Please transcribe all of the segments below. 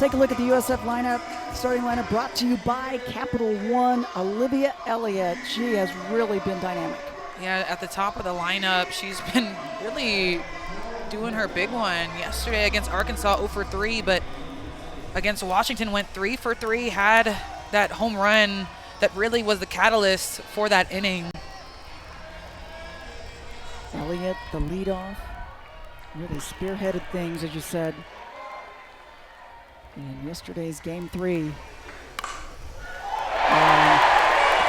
take a look at the USF lineup. Starting lineup brought to you by Capital One. Olivia Elliott. She has really been dynamic. Yeah, at the top of the lineup, she's been really doing her big one. Yesterday against Arkansas, 0 for 3, but against Washington went 3 for 3, had that home run that really was the catalyst for that inning. Elliott, the leadoff, really spearheaded things, as you said, in yesterday's Game 3.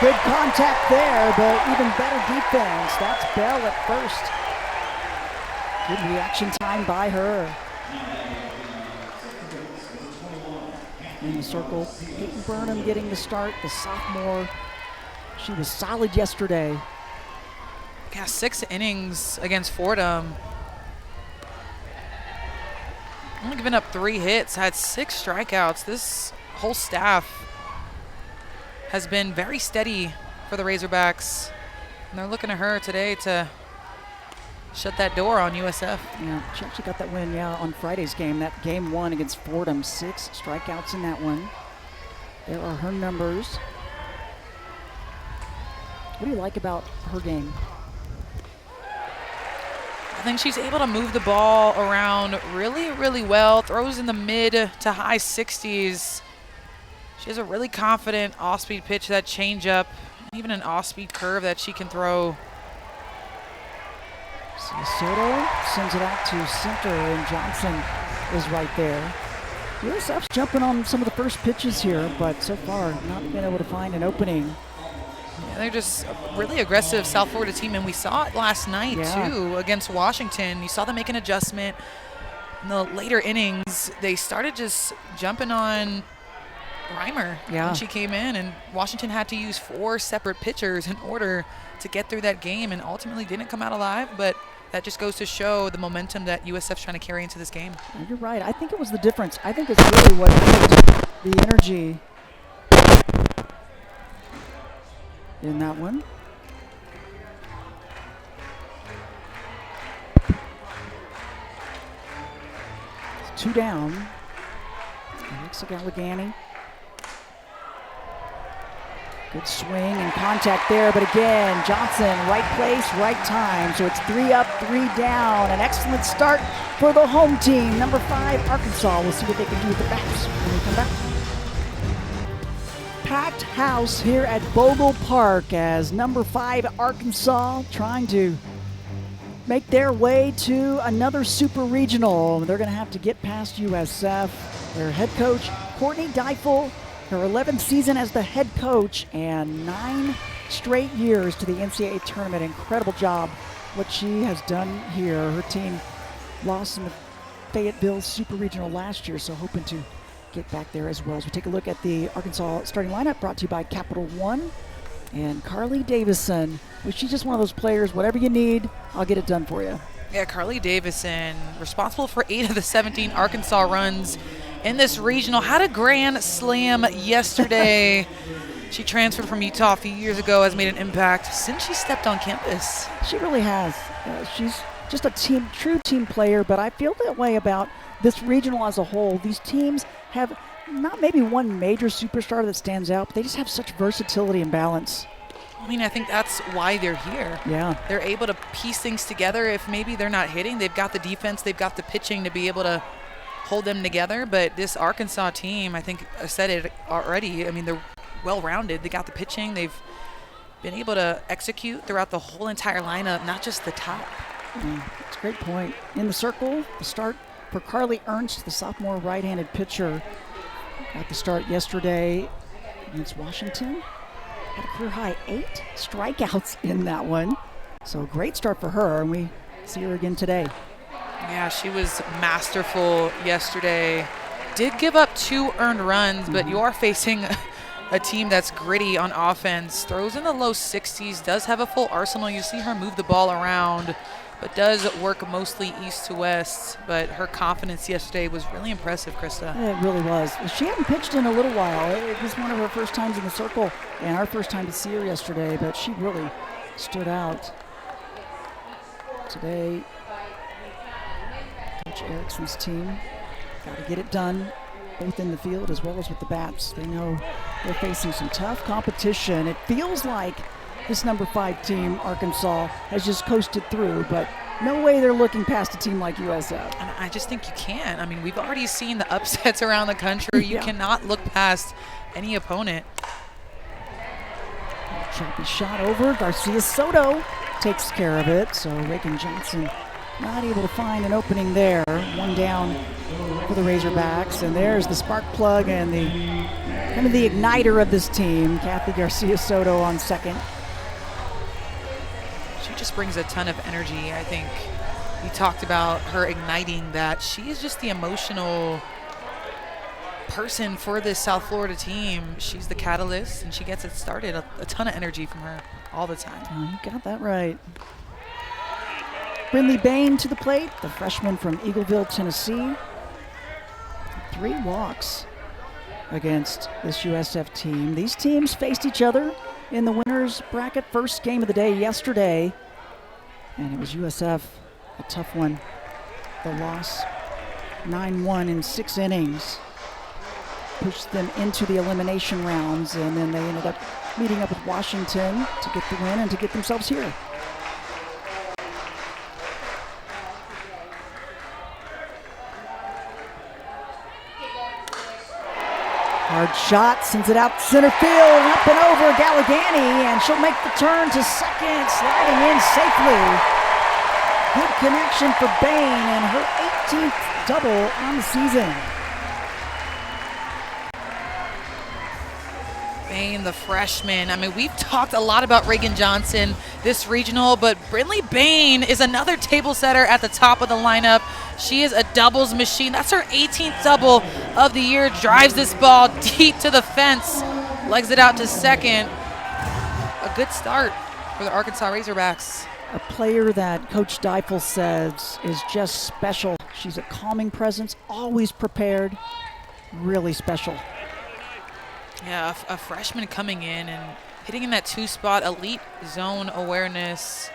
Good contact there, but even better defense. That's Bell at first. Good reaction time by her. In the circle, Peyton Burnham getting the start, the sophomore. She was solid yesterday. Yeah, 6 innings against Fordham. Only given up 3 hits, had 6 strikeouts. This whole staff has been very steady for the Razorbacks. And they're looking at her today to shut that door on USF. Yeah, she actually got that win, on Friday's game. That Game 1 against Fordham, 6 strikeouts in that one. There are her numbers. What do you like about her game? I think she's able to move the ball around really, really well. Throws in the mid to high 60s. She has a really confident off-speed pitch, that changeup, even an off-speed curve that she can throw. Soto sends it out to center, and Johnson is right there. USF's jumping on some of the first pitches here, but so far not been able to find an opening. Yeah, they're just a really aggressive South Florida team, and we saw it last night, too, against Washington. You saw them make an adjustment. In the later innings, they started just jumping on Reimer when she came in, and Washington had to use 4 separate pitchers in order to get through that game, and ultimately didn't come out alive, but that just goes to show the momentum that USF's trying to carry into this game. You're right. I think it was the difference. I think it's really what made the energy in that one. It's 2 down. Alexa Galligani. Good swing and contact there, but again, Johnson, right place, right time. So it's 3 up, 3 down. An excellent start for the home team. Number 5, Arkansas. We'll see what they can do with the bats when we come back. Packed house here at Bogle Park as number 5, Arkansas, trying to make their way to another super regional. They're going to have to get past USF. Their head coach, Courtney Deifel, her 11th season as the head coach and 9 straight years to the NCAA tournament. Incredible job what she has done here. Her team lost in the Fayetteville Super Regional last year, so hoping to get back there as well. As we take a look at the Arkansas starting lineup brought to you by Capital One and Carly Davison. She's just one of those players, whatever you need, I'll get it done for you. Yeah, Carly Davison, responsible for 8 of the 17 Arkansas runs in this regional. Had a grand slam yesterday. She transferred from Utah a few years ago, has made an impact since she stepped on campus. She really has. She's just a true team player, but I feel that way about this regional as a whole. These teams have not maybe one major superstar that stands out, but they just have such versatility and balance. I mean, I think that's why they're here. Yeah. They're able to piece things together. If maybe they're not hitting, they've got the defense, they've got the pitching to be able to hold them together. But this Arkansas team, I think I said it already, I mean, they're well-rounded. They got the pitching. They've been able to execute throughout the whole entire lineup, not just the top. That's a great point. In the circle, the start for Carly Ernst, the sophomore right-handed pitcher. Got the start yesterday against Washington. Had a career high 8 strikeouts in that one. So great start for her, and we see her again today. Yeah, she was masterful yesterday. Did give up 2 earned runs, but you are facing a team that's gritty on offense. Throws in the low 60s, does have a full arsenal. You see her move the ball around, but does work mostly east to west. But her confidence yesterday was really impressive, Krista. It really was. She hadn't pitched in a little while. It was one of her first times in the circle and our first time to see her yesterday, but she really stood out today. Coach Erickson's team got to get it done both in the field as well as with the bats. They know they're facing some tough competition. It feels like this number 5 team, Arkansas, has just coasted through, but no way they're looking past a team like USF. And I just think you can't. I mean, we've already seen the upsets around the country. You cannot look past any opponent. Choppy shot over. Garcia Soto takes care of it. So Reagan Johnson not able to find an opening there. One down for the Razorbacks. And there's the spark plug and the kind of the igniter of this team. Kathy Garcia Soto on second. She just brings a ton of energy. I think we talked about her igniting that. She is just the emotional person for this South Florida team. She's the catalyst, and she gets it started. A ton of energy from her all the time. Oh, you got that right. Brindley Bain to the plate, the freshman from Eagleville, Tennessee. 3 walks against this USF team. These teams faced each other in the winners bracket first game of the day yesterday, and it was USF, a tough one. The loss 9-1 in 6 innings pushed them into the elimination rounds, and then they ended up meeting up with Washington to get the win and to get themselves here. Hard shot, sends it out center field, up and over Galligani, and she'll make the turn to second, sliding in safely. Good connection for Bain and her 18th double on the season. Bain, the freshman. I mean, we've talked a lot about Reagan Johnson this regional, but Brindley Bain is another table setter at the top of the lineup. She is a doubles machine. That's her 18th double of the year. Drives this ball deep to the fence, legs it out to second. A good start for the Arkansas Razorbacks. A player that Coach Deifel says is just special. She's a calming presence, always prepared, really special. Yeah, a freshman coming in and hitting in that 2-spot, elite zone awareness.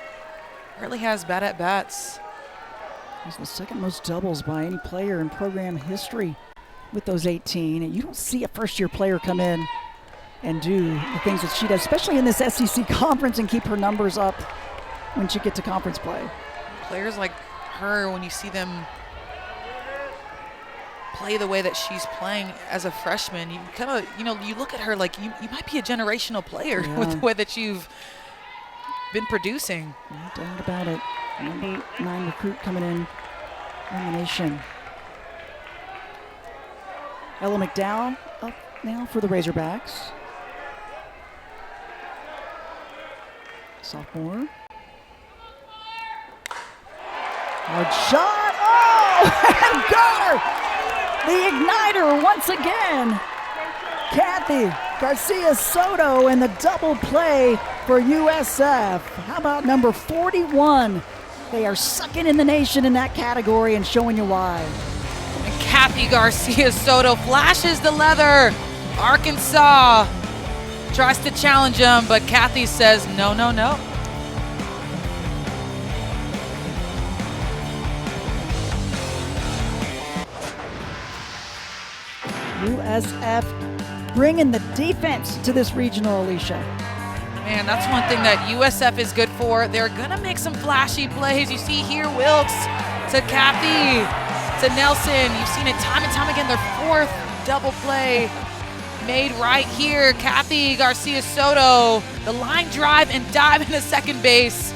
Really has bad at-bats. He's the second most doubles by any player in program history with those 18. And you don't see a first-year player come in and do the things that she does, especially in this SEC conference, and keep her numbers up when she gets to conference play. Players like her, when you see them play the way that she's playing as a freshman, you kind of, you look at her like you might be a generational player with the way that you've been producing. No doubt about it. Number 9 recruit coming in, elimination. Ella McDowell up now for the Razorbacks. Sophomore. Hard shot. Oh, and got her! The igniter once again. Kathy Garcia Soto and the double play for USF. How about number 41? They are second in the nation in that category, and showing you why. And Kathy Garcia Soto flashes the leather. Arkansas tries to challenge him, but Kathy says no, no, no. USF bringing the defense to this regional, Alicia. Man, that's one thing that USF is good for. They're going to make some flashy plays. You see here Wilkes to Kathy to Nelson. You've seen it time and time again. Their 4th double play made right here. Kathy Garcia Soto, the line drive and dive into second base,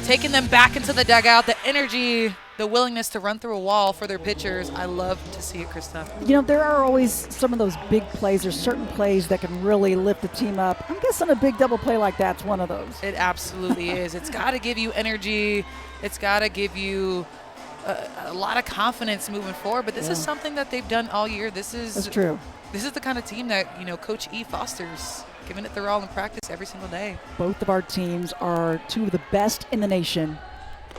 taking them back into the dugout. The energy, the willingness to run through a wall for their pitchers. I love to see it, Krista. There are always some of those big plays. There's certain plays that can really lift the team up. I'm guessing a big double play like that's one of those. It absolutely is. It's got to give you energy. It's got to give you a lot of confidence moving forward. But this is something that they've done all year. That's true. This is the kind of team that, Coach E fosters, giving it their all in practice every single day. Both of our teams are 2 of the best in the nation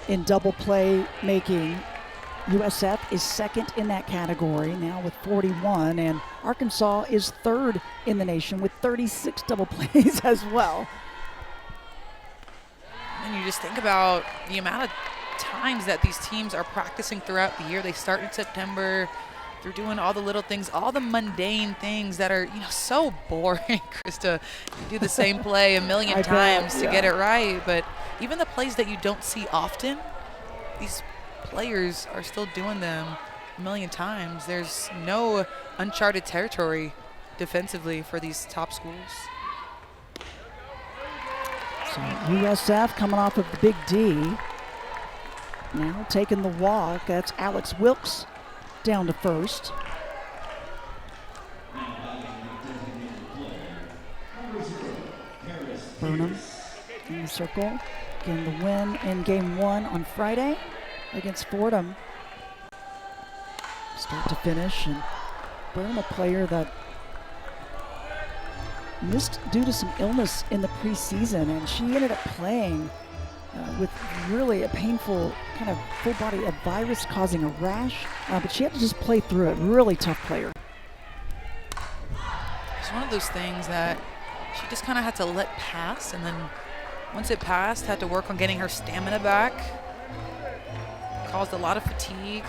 in double play making. USF is second in that category now with 41, and Arkansas is 3rd in the nation with 36 double plays as well. And you just think about the amount of times that these teams are practicing throughout the year. They start in September, They're doing all the little things, all the mundane things that are, so boring, Krista. You do the same play a million times to get it right, but even the plays that you don't see often, these players are still doing them a million times. There's no uncharted territory defensively for these top schools. So USF coming off of the big D. Now taking the walk. That's Alex Wilkes down to first. Burnham in the circle. Getting the win in game 1 on Friday against Fordham. Start to finish, and Burnham, a player that missed due to some illness in the preseason, and she ended up playing with really a painful kind of full body, a virus causing a rash, but she had to just play through it. Really tough player. It's one of those things that she just kind of had to let pass, and then once it passed, had to work on getting her stamina back. Caused a lot of fatigue.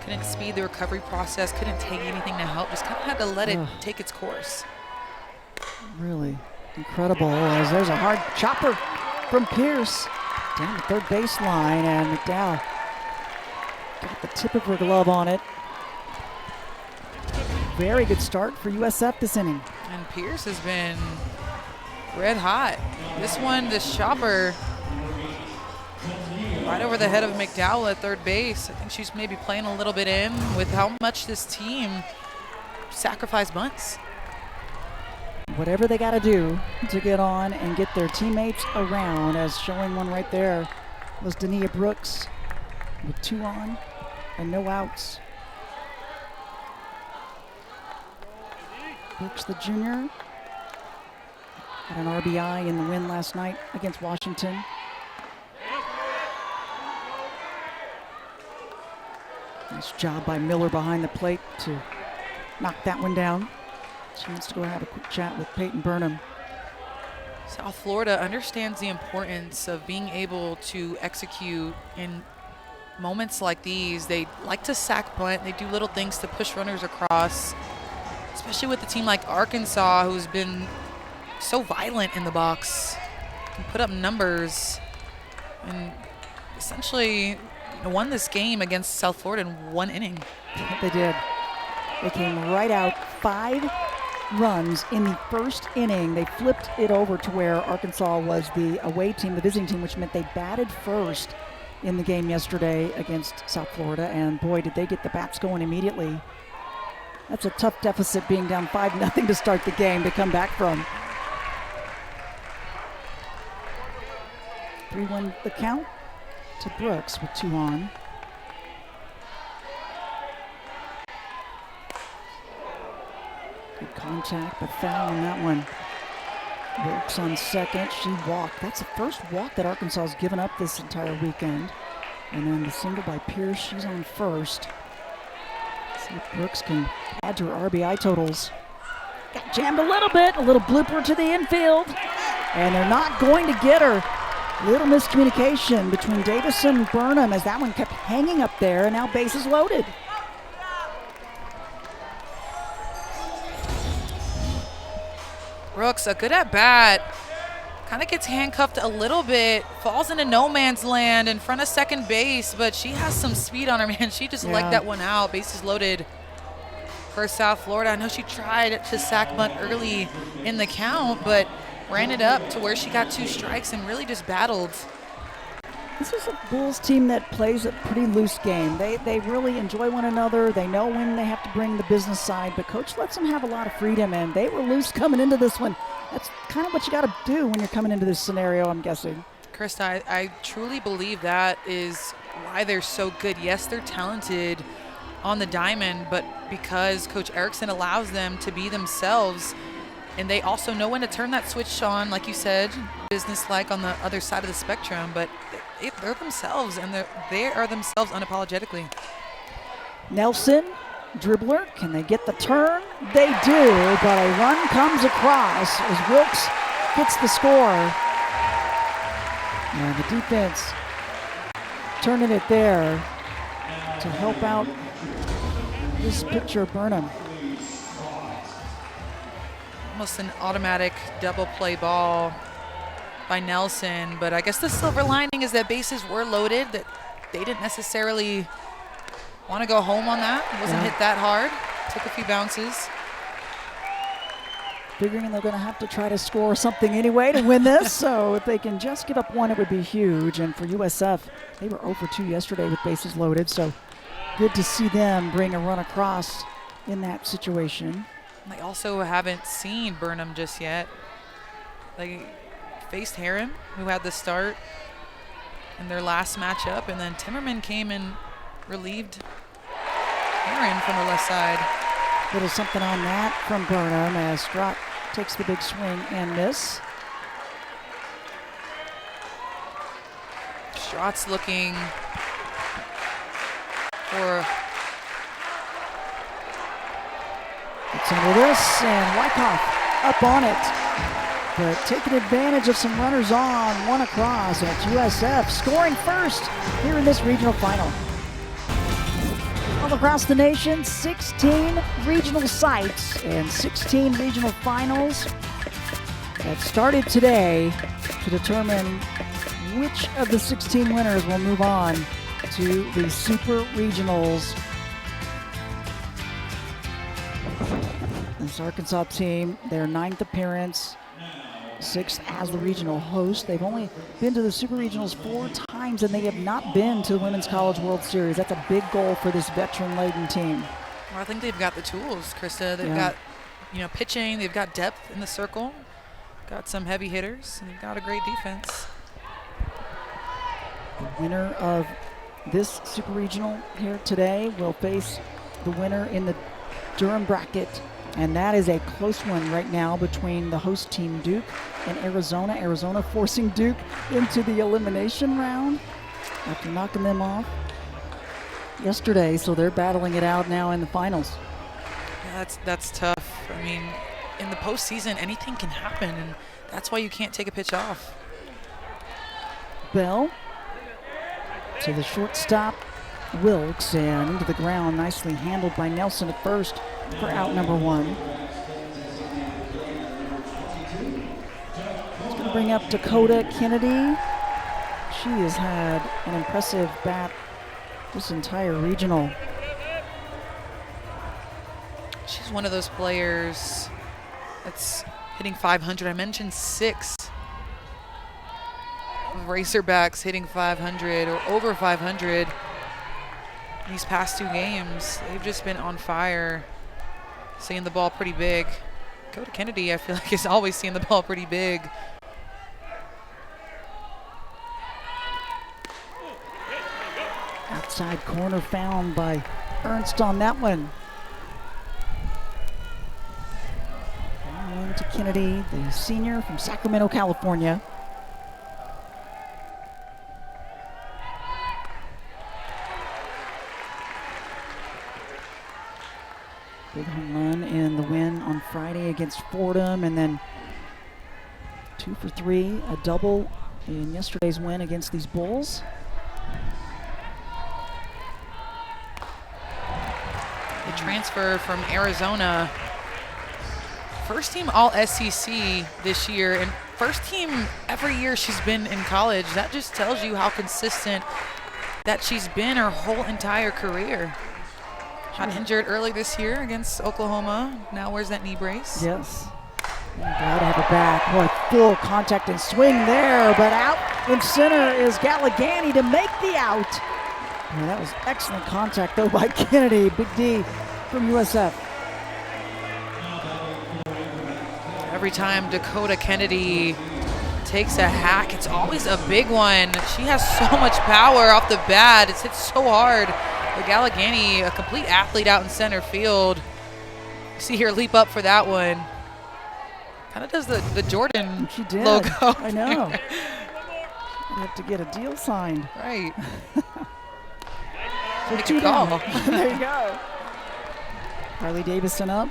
Couldn't speed the recovery process, couldn't take anything to help, just kind of had to let it take its course. Really incredible, as there's a hard chopper from Pierce down the third baseline, and McDowell got the tip of her glove on it. Very good start for USF this inning. And Pierce has been red hot. This one, this chopper, right over the head of McDowell at third base. I think she's maybe playing a little bit in with how much this team sacrificed bunts. Whatever they got to do to get on and get their teammates around, as showing one right there was Dania Brooks with 2 on and no outs. Brooks, the junior, had an RBI in the win last night against Washington. Nice job by Miller behind the plate to knock that one down. Chance to go have a quick chat with Peyton Burnham. South Florida understands the importance of being able to execute in moments like these. They like to sack bunt. They do little things to push runners across, especially with a team like Arkansas, who's been so violent in the box, can put up numbers, and essentially won this game against South Florida in 1 inning. They did. They came right out 5 runs in the first inning. They flipped it over to where Arkansas was the away team, the visiting team, which meant they batted first in the game yesterday against South Florida, and boy, did they get the bats going immediately. That's a tough deficit, being down 5-0 to start the game, to come back from. 3-1 the count to Brooks with 2 on. Good contact, but foul on that one. Wilkes on second. She walked. That's the first walk that Arkansas has given up this entire weekend. And then the single by Pierce. She's on first. See if Brooks can add to her RBI totals. Got jammed a little bit. A little blooper to the infield. And they're not going to get her. Little miscommunication between Davison and Burnham, as that one kept hanging up there, and now bases loaded. Brooks, a good at bat, kind of gets handcuffed a little bit, falls into no man's land in front of second base, but she has some speed on her, man. She just legged that one out. Bases loaded for South Florida. I know she tried to sack bunt early in the count, but ran it up to where she got 2 strikes and really just battled. This is a Bulls team that plays a pretty loose game. They really enjoy one another. They know when they have to bring the business side, but Coach lets them have a lot of freedom, and they were loose coming into this one. That's kind of what you got to do when you're coming into this scenario, I'm guessing. Krista, I truly believe that is why they're so good. Yes, they're talented on the diamond, but because Coach Erickson allows them to be themselves, and they also know when to turn that switch on, like you said, business-like on the other side of the spectrum, but they're themselves, and they are themselves unapologetically. Nelson, dribbler, can they get the turn? They do, but a run comes across as Wilkes gets the score. And the defense turning it there to help out this picture of Burnham. Almost an automatic double play ball by Nelson, but I guess the silver lining is that bases were loaded, that they didn't necessarily want to go home on that. It wasn't hit that hard. Took a few bounces. Figuring they're going to have to try to score something anyway to win this, so if they can just give up one, it would be huge. And for USF, they were 0 for 2 yesterday with bases loaded, so good to see them bring a run across in that situation. They also haven't seen Burnham just yet. They faced Heron, who had the start in their last matchup, and then Timmerman came and relieved Heron from the left side. Little something on that from Burnham as Strott takes the big swing and miss. Strott's looking for... It's under this, and Wyckoff up on it. But taking advantage of some runners on, one across, and it's USF scoring first here in this regional final. All across the nation, 16 regional sites and 16 regional finals that started today to determine which of the 16 winners will move on to the Super Regionals. This Arkansas team, their 9th appearance, 6th as the regional host. They've only been to the Super Regionals 4 times, and they have not been to the Women's College World Series. That's a big goal for this veteran-laden team. Well, I think they've got the tools, Krista. They've got, pitching. They've got depth in the circle. Got some heavy hitters, and they've got a great defense. The winner of this Super Regional here today will face the winner in the Durham bracket. And that is a close one right now between the host team, Duke, and Arizona. Arizona forcing Duke into the elimination round after knocking them off yesterday. So they're battling it out now in the finals. Yeah, that's tough. I mean, in the postseason, anything can happen, and that's why you can't take a pitch off. Bell to the shortstop, Wilkes, and into the ground. Nicely handled by Nelson at first for out number 1. It's going to bring up Dakota Kennedy. She has had an impressive bat this entire regional. She's one of those players that's hitting 500. I mentioned 6 of Razorbacks hitting 500 or over 500 these past 2 games. They've just been on fire, seeing the ball pretty big. Dakota Kennedy, I feel like, is always seeing the ball pretty big. Outside corner found by Ernst on that one. One to Kennedy, the senior from Sacramento, California. Big home run in the win on Friday against Fordham, and then 2 for 3, a double in yesterday's win against these Bulls. The transfer from Arizona, first team all SEC this year, and first team every year she's been in college. That just tells you how consistent that she's been her whole entire career. Got injured early this year against Oklahoma. Now wears that knee brace. Yes. Glad to have her back. Boy, full contact and swing there, but out in center is Galligani to make the out. Yeah, that was excellent contact, though, by Kennedy. Big D from USF. Every time Dakota Kennedy takes a hack, it's always a big one. She has so much power off the bat. It's hit so hard. But Galligani, a complete athlete out in center field. You see her leap up for that one. Kind of does the Jordan logo. I know. I have to get a deal signed. Right. So Make a call. There you go. Harley Davison up.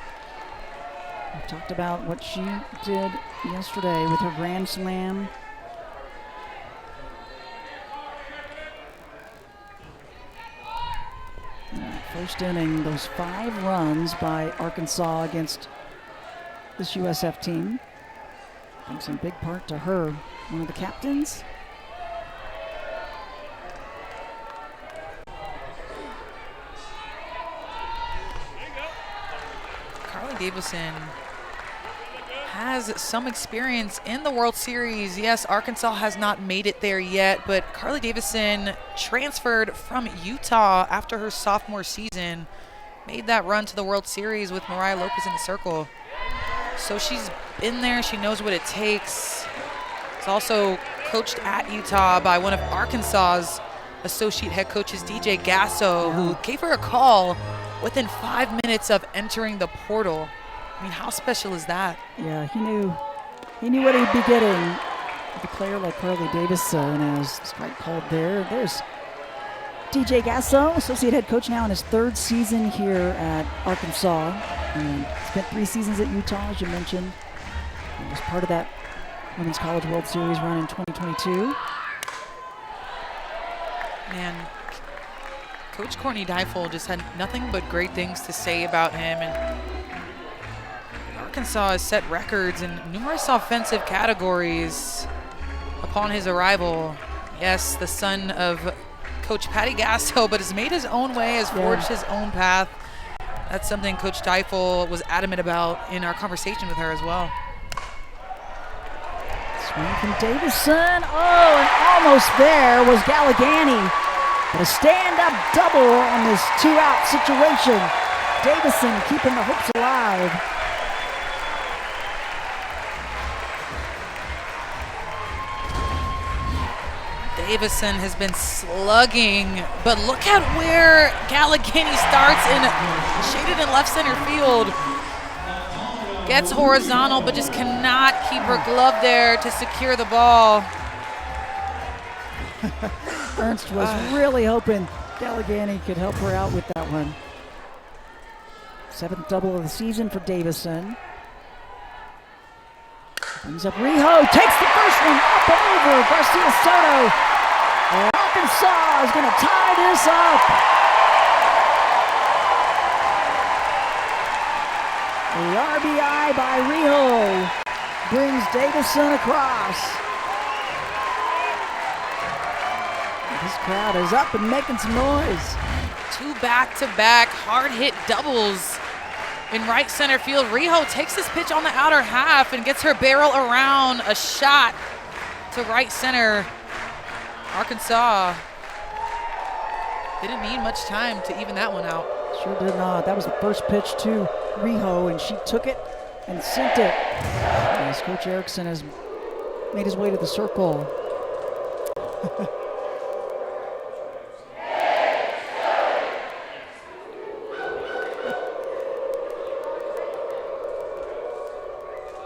We talked about what she did yesterday with her grand slam. First inning, those 5 runs by Arkansas against this USF team. Thanks in big part to her, one of the captains. Carly Davison has some experience in the World Series. Yes, Arkansas has not made it there yet, but Carly Davison transferred from Utah after her sophomore season, made that run to the World Series with Mariah Lopez in the circle. So she's been there, she knows what it takes. She's also coached at Utah by one of Arkansas's associate head coaches, DJ Gasso, who gave her a call within 5 minutes of entering the portal. I mean, how special is that? Yeah, he knew what he'd be getting with a player like Carly Davison. As strike called there. There's DJ Gasso, associate head coach now in his 3rd season here at Arkansas. And spent 3 seasons at Utah, as you mentioned. He was part of that Women's College World Series run in 2022. Man, Coach Courtney Deifel just had nothing but great things to say about him. And Arkansas has set records in numerous offensive categories upon his arrival. Yes, the son of Coach Patty Gasso, but has made his own way, has forged his own path. That's something Coach Deifel was adamant about in our conversation with her as well. Swing from Davison. Oh, and almost there was Galligani. But a stand-up double on this 2-out situation. Davison keeping the hopes alive. Davison has been slugging, but look at where Galligani starts in shaded in left center field. Gets horizontal, but just cannot keep her glove there to secure the ball. Ernst was really hoping Galligani could help her out with that one. 7th double of the season for Davison. Brings up Rijo, takes the first one up and over Garcia Soto. And Arkansas is going to tie this up. The RBI by Rijo brings Davison across. This crowd is up and making some noise. 2 back-to-back hard-hit doubles in right center field. Rijo takes this pitch on the outer half and gets her barrel around a shot to right center. Arkansas didn't need much time to even that one out. Sure did not. That was the first pitch to Rijo, and she took it and sent it. As Coach Erickson has made his way to the circle.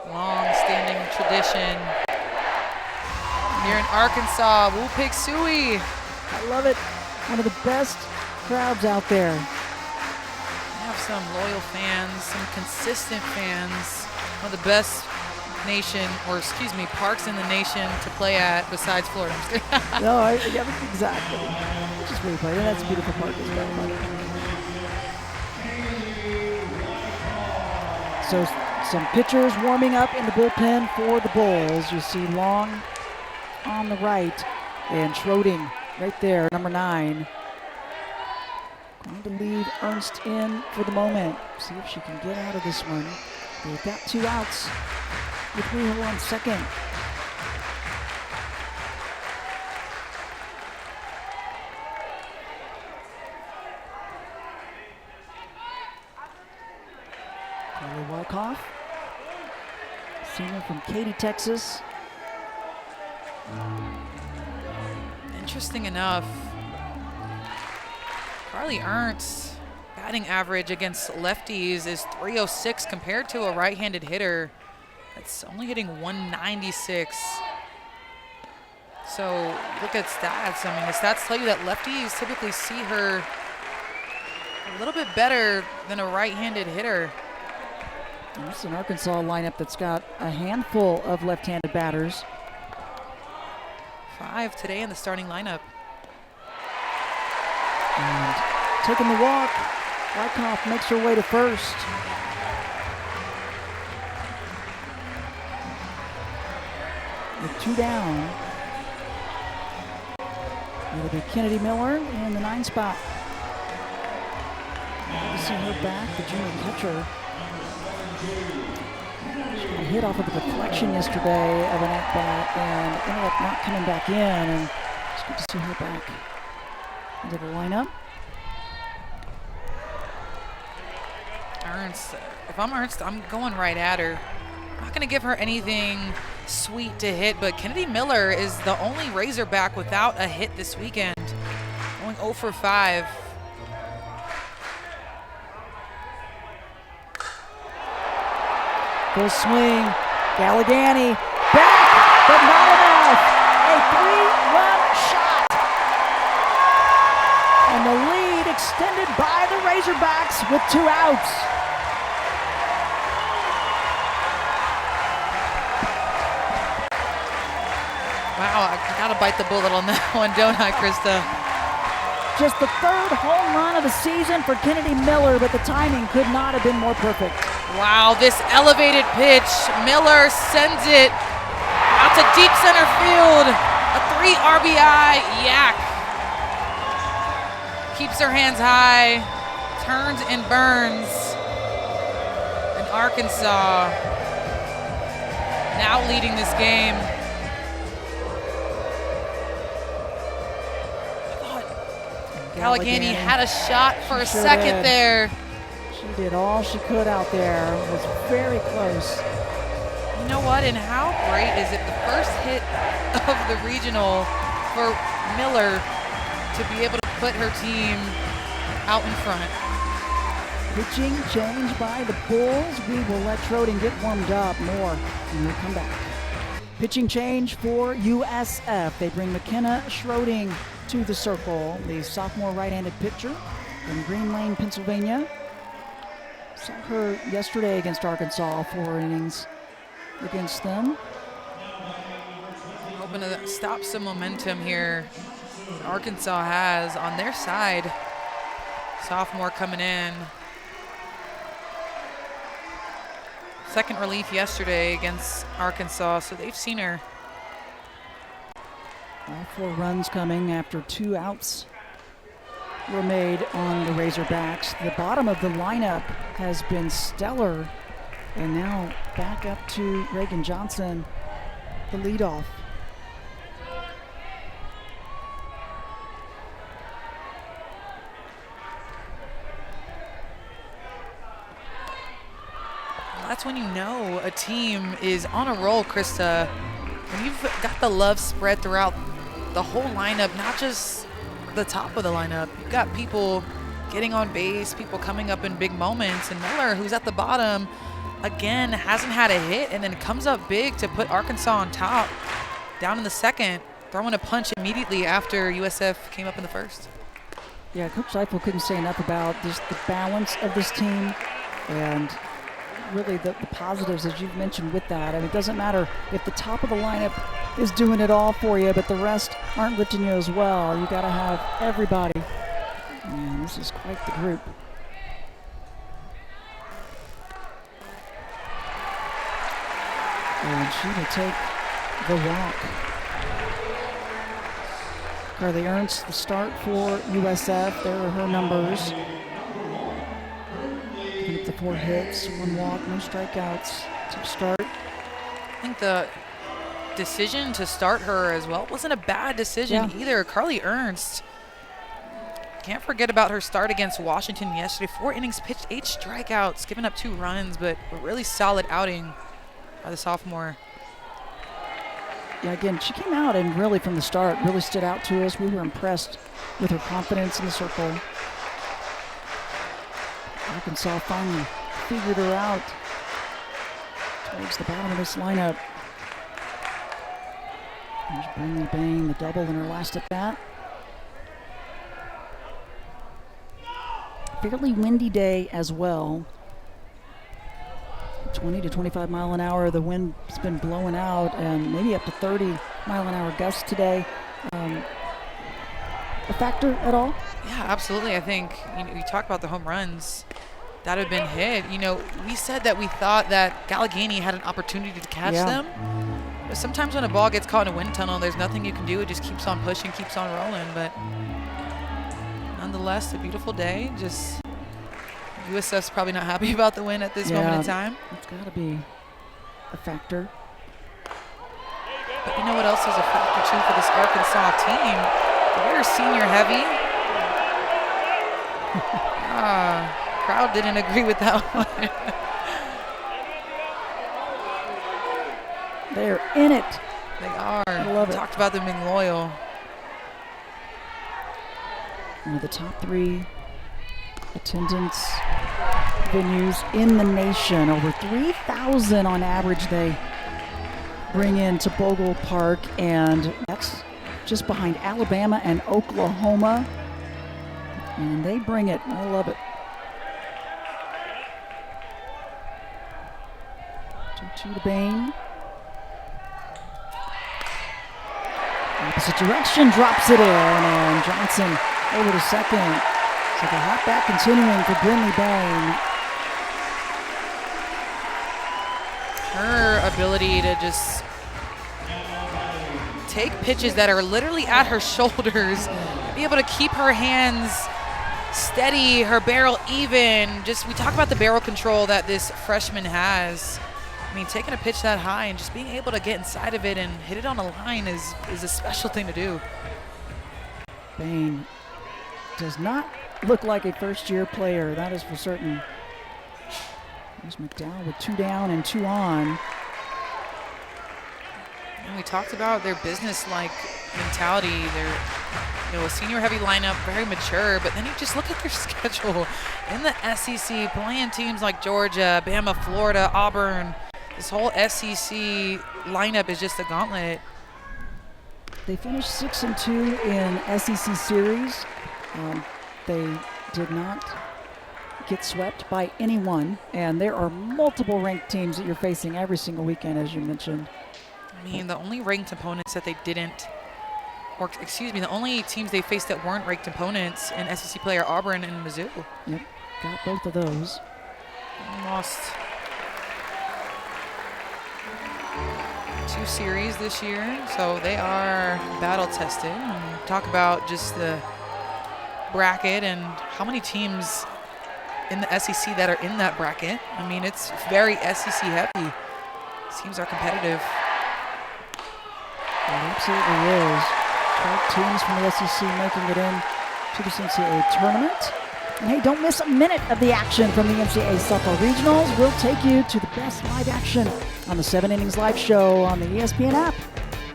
Long-standing tradition here in Arkansas. Woo Pig Suey. I love it. One of the best crowds out there. We have some loyal fans, some consistent fans. One of the best parks in the nation to play at besides Florida. Exactly. Just where we play. And that's a beautiful park as well. So some pitchers warming up in the bullpen for the Bulls. You see Long on the right and Schroding right there, number 9. Going to leave Ernst in for the moment. See if she can get out of this one. They've got 2 outs with Rijo on second. Kelly Wyckoff, senior from Katy, Texas. Interesting enough, Carly Ernst batting average against lefties is .306 compared to a right-handed hitter that's only hitting .196. So look at stats. I mean, the stats tell you that lefties typically see her a little bit better than a right-handed hitter. This is an Arkansas lineup that's got a handful of left-handed batters. 5 today in the starting lineup. And taking the walk Wyckoff makes her way to first. With 2 down. It'll be Kennedy Miller in the 9 spot. Good to see her back, the junior catcher. She got hit off of a deflection yesterday of an at-bat and ended up not coming back in. And it's good to see her back into the lineup. Ernst, if I'm Ernst, I'm going right at her. I'm not going to give her anything sweet to hit, but Kennedy Miller is the only Razorback without a hit this weekend. Going 0 for 5. Full swing. Galligani back, but not enough. A 3-run shot. And the lead extended by the Razorbacks with 2 outs. Wow, I gotta bite the bullet on that one, don't I, Krista? Just the 3rd home run of the season for Kennedy Miller, but the timing could not have been more perfect. Wow, this elevated pitch. Miller sends it out to deep center field. A 3 RBI yak. Keeps her hands high, turns and burns. And Arkansas now leading this game. Galligani had a shot for a second there. She did all she could out there. It was very close. You know what? And how great is it? The first hit of the regional for Miller to be able to put her team out in front. Pitching change by the Bulls. We will let Schroding get warmed up more when we come back. Pitching change for USF. They bring McKenna Schroding to the circle, the sophomore right-handed pitcher from Green Lane, Pennsylvania. Saw her yesterday against Arkansas, 4 innings against them. Hoping to stop some momentum here Arkansas has on their side. Sophomore coming in. Second relief yesterday against Arkansas, so they've seen her. All 4 runs coming after 2 outs were made on the Razorbacks. The bottom of the lineup has been stellar, and now back up to Reagan Johnson, the leadoff. That's when you know a team is on a roll, Krista. When you've got the love spread throughout the whole lineup, not just the top of the lineup. You've got people getting on base, people coming up in big moments, and Miller, who's at the bottom, again, hasn't had a hit and then comes up big to put Arkansas on top down in the second, throwing a punch immediately after USF came up in the first. Yeah, Coach Seifel couldn't say enough about just the balance of this team and really the positives, as you've mentioned with that. I mean, it doesn't matter if the top of the lineup is doing it all for you, but the rest aren't lifting you as well. You got to have everybody. Man, this is quite the group. And she will take the walk. Carly Ernst, the start for USF. There are her numbers. Picking up the 4 hits, 1 walk, no strikeouts to start. I think the decision to start her as well wasn't a bad decision either. Carly Ernst, can't forget about her start against Washington yesterday. 4 innings pitched, 8 strikeouts, giving up 2 runs, but a really solid outing by the sophomore. Yeah, again, she came out and really from the start really stood out to us. We were impressed with her confidence in the circle. Arkansas finally figured her out towards the bottom of this lineup. There's Brinley Bain, the double in her last at bat. Fairly windy day as well. 20 to 25 mile an hour. The wind's been blowing out and maybe up to 30 mile an hour gusts today. a factor at all? Yeah, absolutely. I think you talk about the home runs that have been hit. We said that we thought that Gallegani had an opportunity to catch them. But sometimes when a ball gets caught in a wind tunnel, there's nothing you can do. It just keeps on pushing, keeps on rolling. But nonetheless, a beautiful day. Just USF's probably not happy about the win at this moment in time. It's got to be a factor. But you know what else is a factor, too, for this Arkansas team? They're senior heavy. Crowd didn't agree with that one. They're in it. They are. I love it. Talked about them being loyal. One of the top 3 attendance venues in the nation. Over 3,000 on average they bring into Bogle Park, and that's just behind Alabama and Oklahoma. And they bring it. I love it. 2-2 to Bain. Opposite direction, drops it in, and Johnson over to second. So the hot bat continuing for Brinley Bain. Her ability to just take pitches that are literally at her shoulders, be able to keep her hands steady, her barrel even. We talk about the barrel control that this freshman has. I mean, taking a pitch that high and just being able to get inside of it and hit it on a line is a special thing to do. Bain does not look like a first-year player, that is for certain. There's McDowell with 2 down and 2 on. And we talked about their business-like mentality. They're a senior-heavy lineup, very mature, but then you just look at their schedule in the SEC, playing teams like Georgia, Bama, Florida, Auburn. This whole SEC lineup is just a gauntlet. They finished 6-2 in SEC series. They did not get swept by anyone, and there are multiple ranked teams that you're facing every single weekend, as you mentioned. I mean, the only ranked opponents that they didn't, or excuse me, the only teams they faced that weren't ranked opponents in SEC play are Auburn and Mizzou. Yep, got both of those. They lost 2 series this year, so they are battle tested. And talk about just the bracket and how many teams in the SEC that are in that bracket. I mean, it's very SEC heavy. Teams are competitive. It absolutely is. 12 teams from the SEC making it in to this NCAA tournament. And hey, don't miss a minute of the action from the NCAA Softball Regionals. We'll take you to the best live action on the 7 Innings Live Show on the ESPN app.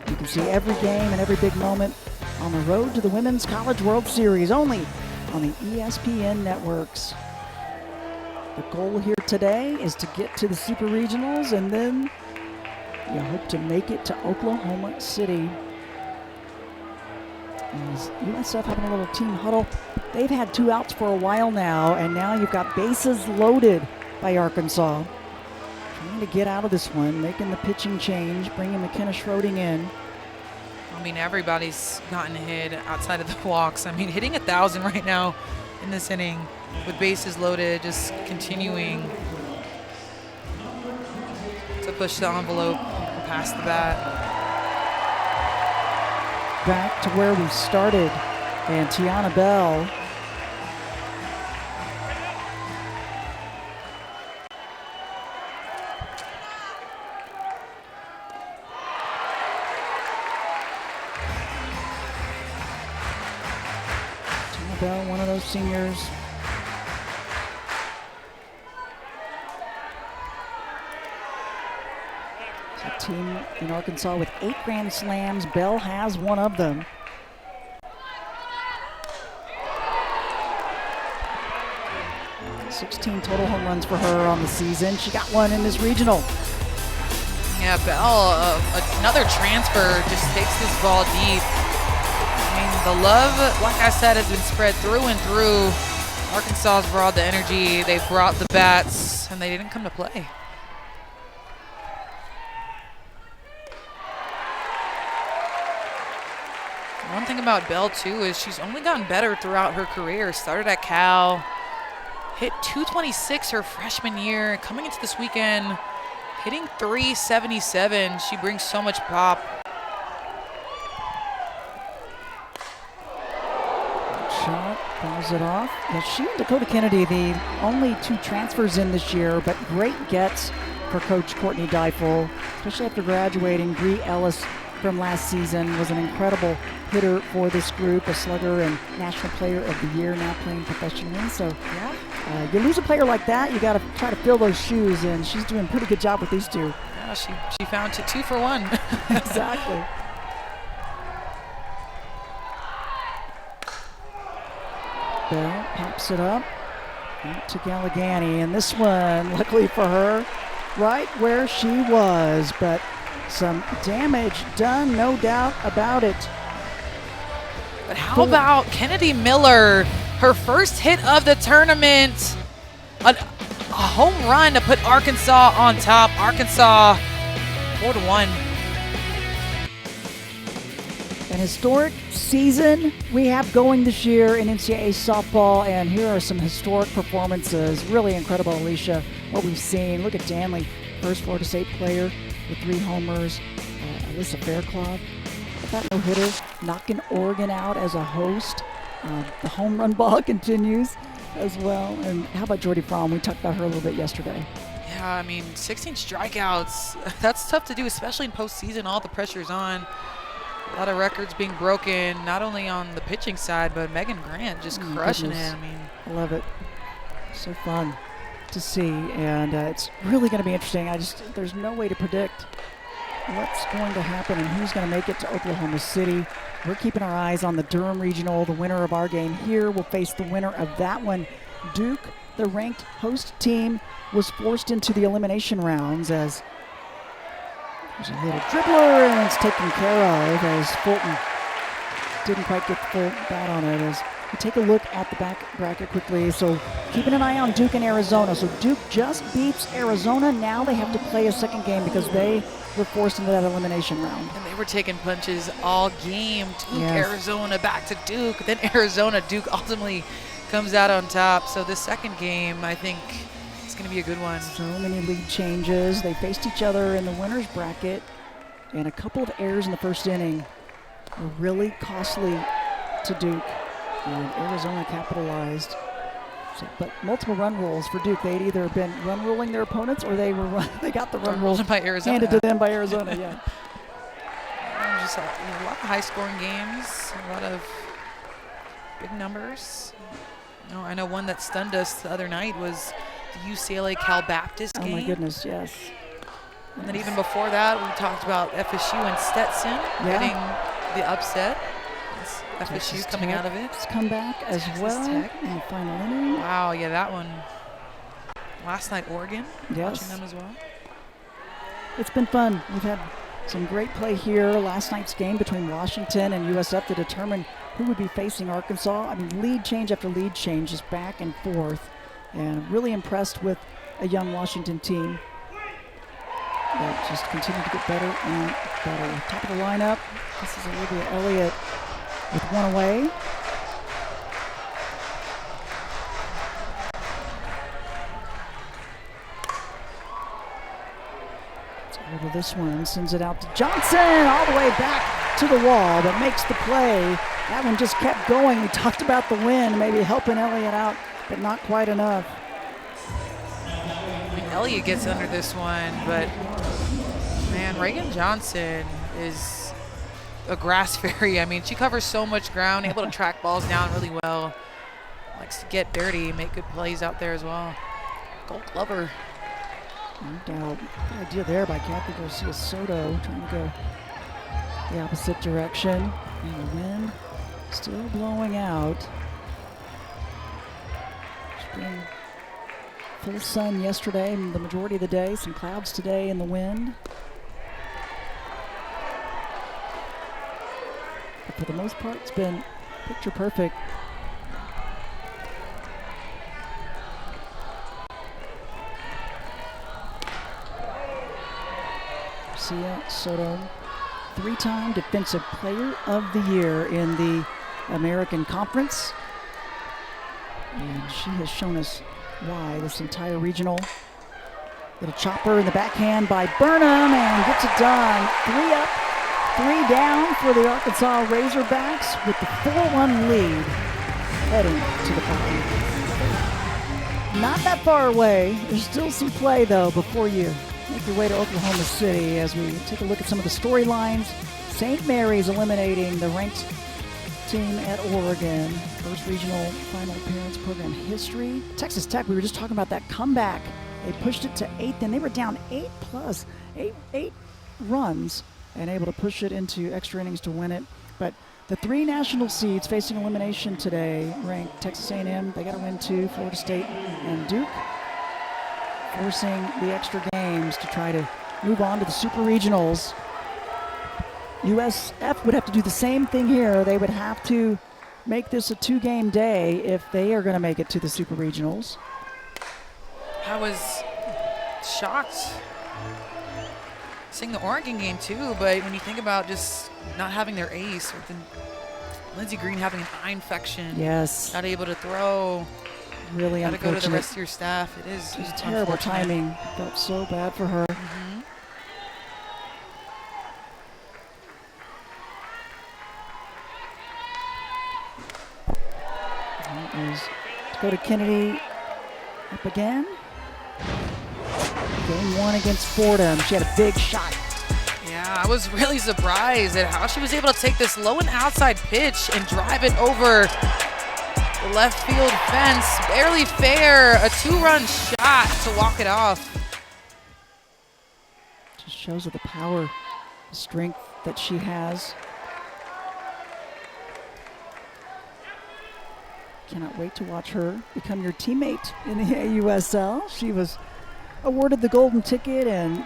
You can see every game and every big moment on the road to the Women's College World Series, only on the ESPN networks. The goal here today is to get to the Super Regionals, and then you hope to make it to Oklahoma City. As USF having a little team huddle. They've had 2 outs for a while now, and now you've got bases loaded by Arkansas. Trying to get out of this one, making the pitching change, bringing McKenna Schroding in. I mean, everybody's gotten hit outside of the walks. I mean, hitting 1,000 right now in this inning with bases loaded, just continuing to push the envelope past the bat. Back to where we started, and Tiana Bell one of those seniors. It's a team in Arkansas with 8 Grand Slams. Bell has one of them. $16 total home runs for her on the season. She got one in this regional. Yeah, Bell, another transfer, just takes this ball deep. I mean, the love, like I said, has been spread through and through. Arkansas's brought the energy, they brought the bats, and they didn't come to play. One thing about Bell, too, is she's only gotten better throughout her career. Started at Cal, hit 226 her freshman year. Coming into this weekend, hitting 377. She brings so much pop. Shot, fouls it off. Yeah, she and Dakota Kennedy, the only two transfers in this year, but great gets for Coach Courtney Deifel, especially after graduating. Bree Ellis from last season was an incredible hitter for this group, a slugger and National Player of the Year, now playing professionally. So yeah, you lose a player like that, you got to try to fill those shoes, and she's doing a pretty good job with these two. Yeah, she found 2 for 1. Exactly. Bell pops it up out to Galligani, and this one, luckily for her, right where she was, but some damage done, no doubt about it. But how about Kennedy Miller, her first hit of the tournament, a home run to put Arkansas on top. Arkansas 4-1. An historic season we have going this year in NCAA softball, and here are some historic performances. Really incredible, Alicia, what we've seen. Look at Danley, first Florida State player with 3 homers. Alyssa Fairclough, that no-hitter, knocking Oregon out as a host. The home run ball continues as well. And how about Jordy Fromm? We talked about her a little bit yesterday. Yeah, I mean, 16 strikeouts. That's tough to do, especially in postseason. All the pressure's on. A lot of records being broken, not only on the pitching side, but Megan Grant just crushing it. I mean, I love it. So fun to see, and it's really going to be interesting. There's no way to predict what's going to happen and who's going to make it to Oklahoma City. We're keeping our eyes on the Durham Regional. The winner of our game here will face the winner of that one. Duke, the ranked host team, was forced into the elimination rounds as there's a little dribbler, and it's taken care of as Fulton didn't quite get the full bat on it. As we take a look at the back bracket quickly, so keeping an eye on Duke and Arizona. So Duke just beats Arizona. Now they have to play a second game because they were forced into that elimination round. And they were taking punches all game. Duke, yes. Arizona, back to Duke. Then Arizona, Duke ultimately comes out on top. So the second game, I think, it's going to be a good one. So many lead changes. They faced each other in the winner's bracket, and a couple of errors in the first inning were really costly to Duke, and Arizona capitalized. So, but multiple run rules for Duke. They'd either been run ruling their opponents, or they got the run rules by Arizona. handed to them by Arizona. Yeah. Just a lot of high-scoring games, a lot of big numbers. I know one that stunned us the other night was the UCLA Cal Baptist game. Oh my goodness, yes. And then even before that, we talked about FSU and Stetson getting the upset. It's FSU Texas coming Tech out of it. Come back as Texas well Tech. in the final inning. Wow, yeah, that one. Last night, Oregon. Yes. Watching them as well. It's been fun. We've had some great play here. Last night's game between Washington and USF to determine who would be facing Arkansas. I mean, lead change after lead change, just back and forth. And really impressed with a young Washington team that just continue to get better and better. Top of the lineup, this is Olivia Elliott with one away. Let's go to this one, sends it out to Johnson, all the way back to the wall, but makes the play. That one just kept going. We talked about the wind, maybe helping Elliott out, but not quite enough. Elliott gets under this one, but man, Reagan Johnson is a grass fairy. I mean, she covers so much ground, able to track balls down really well. Likes to get dirty, make good plays out there as well. Gold Glover. No doubt. Good idea there by Kathy Garcia Soto, trying to go the opposite direction. And the wind still blowing out. It's been full sun yesterday, the majority of the day. Some clouds today in the wind. But for the most part, it's been picture perfect. Garcia, Soto, three-time Defensive Player of the Year in the American Conference. And she has shown us why this entire regional. Little chopper in the backhand by Burnham and gets it done. 3 up, 3 down for the Arkansas Razorbacks with the 4-1 lead heading to the bottom. Not that far away. There's still some play, though, before you make your way to Oklahoma City as we take a look at some of the storylines. St. Mary's eliminating the ranked team at Oregon. First regional final appearance program history. Texas Tech, we were just talking about that comeback. They pushed it to 8, then they were down 8 runs and able to push it into extra innings to win it. But the 3 national seeds facing elimination today ranked Texas A&M. They got to win 2, Florida State and Duke, forcing the extra games to try to move on to the Super Regionals. USF would have to do the same thing here. They would have to make this a 2-game day if they are going to make it to the Super Regionals. I was shocked seeing the Oregon game too, but when you think about just not having their ace, or Lindsey Green having an eye infection, yes, not able to throw, really got to unfortunate. go to the rest of your staff. It is just terrible timing. Felt so bad for her. Mm-hmm. Dakota Kennedy up again. Game 1 against Fordham. She had a big shot. Yeah, I was really surprised at how she was able to take this low and outside pitch and drive it over the left field fence. Barely fair. A 2-run shot to walk it off. Just shows her the power, the strength that she has. Cannot wait to watch her become your teammate in the AUSL. She was awarded the golden ticket and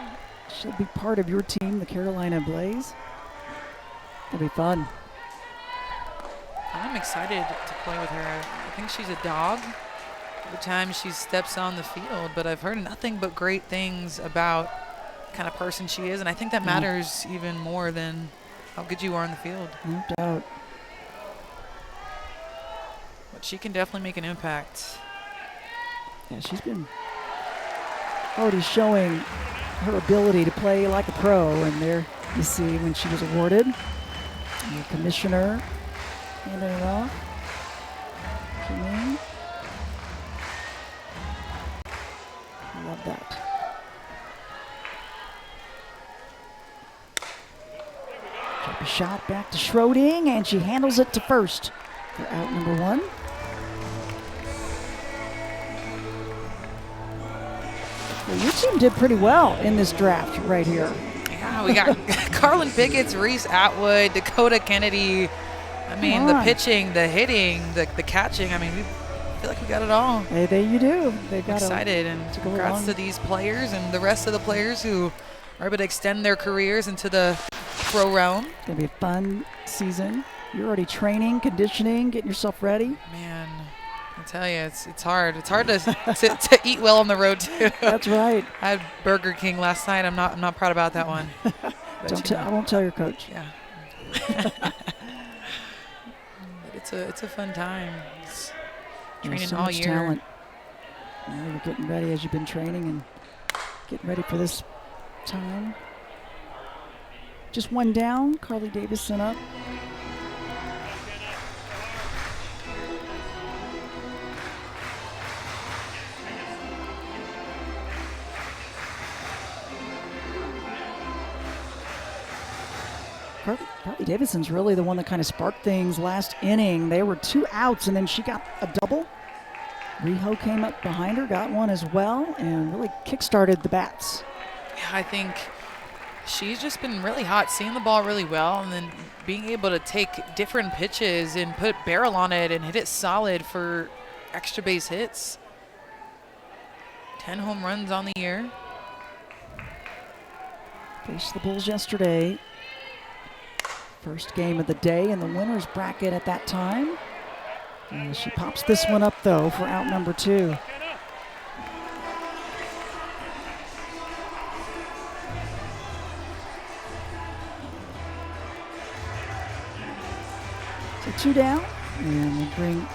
she'll be part of your team, the Carolina Blaze. It'll be fun. I'm excited to play with her. I think she's a dog every time she steps on the field, but I've heard nothing but great things about the kind of person she is, and I think that matters even more than how good you are on the field. No doubt. But she can definitely make an impact. Yeah, she's been already showing her ability to play like a pro, and there you see when she was awarded. And the commissioner handing it off. I love that. Drop a shot back to Schroding, and she handles it to first for out number 1. Well, your team did pretty well in this draft right here. Yeah, we got Carlin Pickett's, Reese Atwood, Dakota Kennedy. I mean, the pitching, the hitting, the catching. I mean, we feel like we got it all. Hey, there you do. They've got excited, and congrats to these players and the rest of the players who are able to extend their careers into the pro realm. It's going to be a fun season. You're already training, conditioning, getting yourself ready. Man, I tell you, it's hard. It's hard to eat well on the road too. That's right. I had Burger King last night. I'm not proud about that one. I won't tell your coach. Yeah. It's a fun time. It's training so all much year. Talent. Now you're getting ready as you've been training and getting ready for this time. Just 1 down. Carly Davison up. Carly Davidson's really the one that kind of sparked things last inning. There were 2 outs, and then she got a double. Riho came up behind her, got one as well, and really kick-started the bats. Yeah, I think she's just been really hot, seeing the ball really well, and then being able to take different pitches and put barrel on it and hit it solid for extra base hits. 10 home runs on the year. Faced the Bulls yesterday. First game of the day in the winner's bracket at that time. And she pops this one up, though, for out number 2. the 2 down, and we'll bring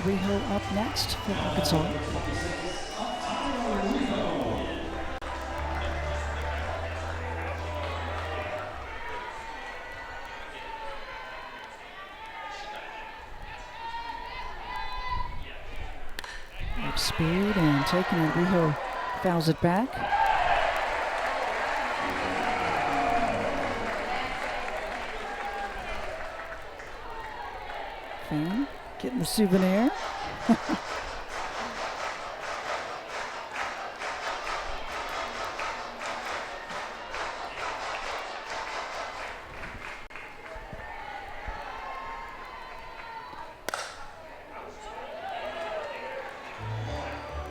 Riho up next for Arkansas. Up speed and taking it. Riho fouls it back. Fan getting the souvenir.